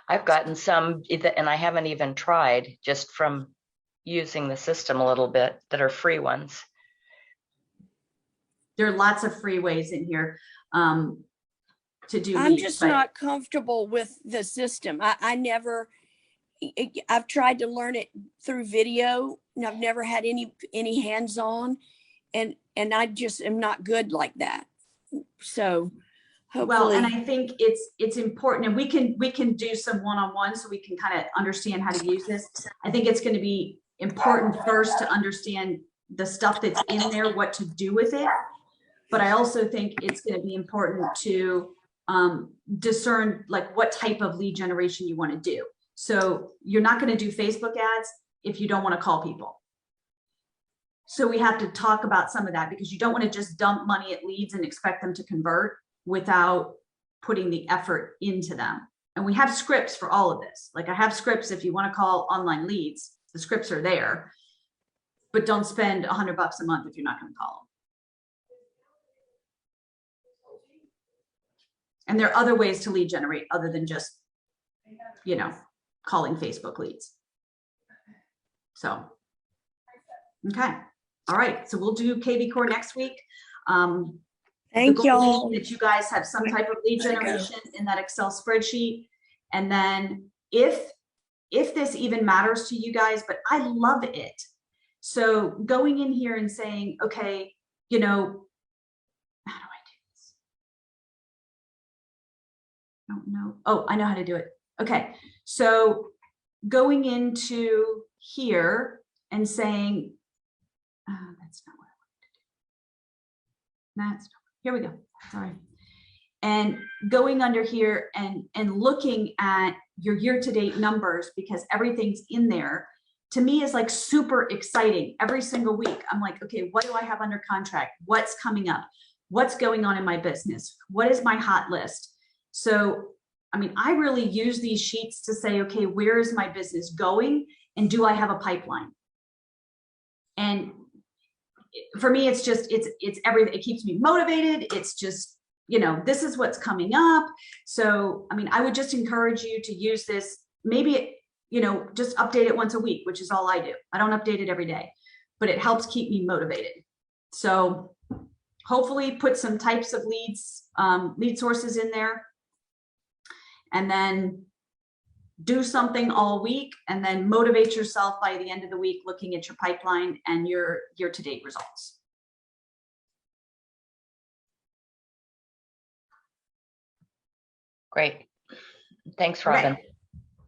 I've gotten some, and I haven't even tried, just from using the system a little bit, that are free ones. There are lots of free ways in here to do I'm leads, just but not comfortable with the system. I've tried to learn it through video, and I've never had any hands-on, and I just am not good like that. So hopefully. Well, and I think it's important, and we can do some one-on-one so we can kind of understand how to use this. I think it's going to be important first to understand the stuff that's in there, what to do with it. But I also think it's going to be important to discern like what type of lead generation you want to do. So you're not going to do Facebook ads if you don't want to call people. So we have to talk about some of that, because you don't want to just dump money at leads and expect them to convert without putting the effort into them. And we have scripts for all of this. Like I have scripts if you want to call online leads, the scripts are there, but don't spend $100 a month if you're not going to call them. And there are other ways to lead generate other than just, calling Facebook leads. So, okay. All right. So we'll do KV Core next week. Thank y'all. That you guys have some type of lead generation in that Excel spreadsheet. And then if this even matters to you guys, but I love it. So going in here and saying, okay, how do I do this? I don't know. Oh, I know how to do it. Okay. So going into here and saying, that's not what I wanted to do. Here we go. Sorry. And going under here and looking at your year-to-date numbers, because everything's in there, to me is like super exciting. Every single week, I'm like, okay, what do I have under contract? What's coming up? What's going on in my business? What is my hot list? So, I really use these sheets to say, okay, where is my business going? And do I have a pipeline? And for me, it's everything. It keeps me motivated. It's just, this is what's coming up. So, I would just encourage you to use this. Maybe, just update it once a week, which is all I do. I don't update it every day, but it helps keep me motivated. So hopefully put some types of lead sources in there, and then do something all week, and then motivate yourself by the end of the week looking at your pipeline and your year-to-date results. Great. Thanks, Robin. Okay.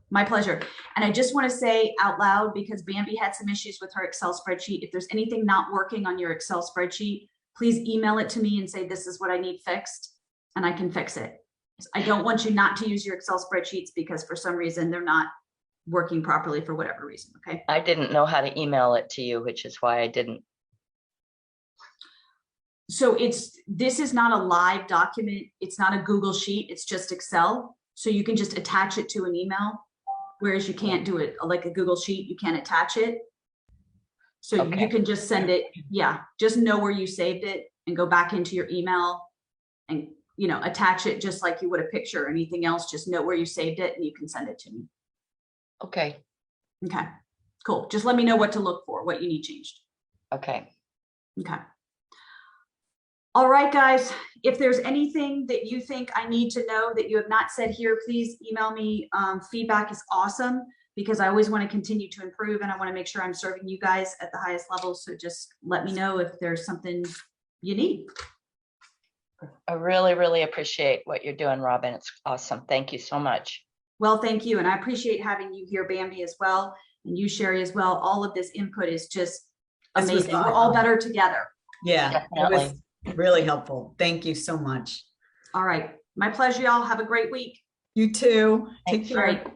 My pleasure. And I just want to say out loud, because Bambi had some issues with her Excel spreadsheet, if there's anything not working on your Excel spreadsheet, please email it to me and say, this is what I need fixed, and I can fix it. I don't want you not to use your Excel spreadsheets because for some reason they're not working properly for whatever reason. Okay. I didn't know how to email it to you, which is why I didn't. So this is not a live document. It's not a Google sheet. It's just Excel. So you can just attach it to an email, whereas you can't do it like a Google sheet. You can't attach it. So Okay. you can just send it. Yeah. Just know where you saved it and go back into your email and, you know, attach it just like you would a picture or anything else. Just know where you saved it and you can send it to me. Okay. Okay, cool. Just let me know what to look for, what you need changed. Okay. Okay. All right, guys, if there's anything that you think I need to know that you have not said here, please email me. Feedback is awesome because I always want to continue to improve and I want to make sure I'm serving you guys at the highest level. So just let me know if there's something you need. I really, really appreciate what you're doing, Robin. It's awesome. Thank you so much. Well, thank you. And I appreciate having you here, Bambi, as well. And you, Sherry, as well. All of this input is just This was amazing. We're all awesome. better together. Yeah, it Definitely. was really helpful. Thank you so much. All right. My pleasure, y'all. Have a great week. You too. Take Thanks. care. All right.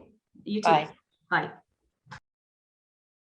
You too. Bye. Bye.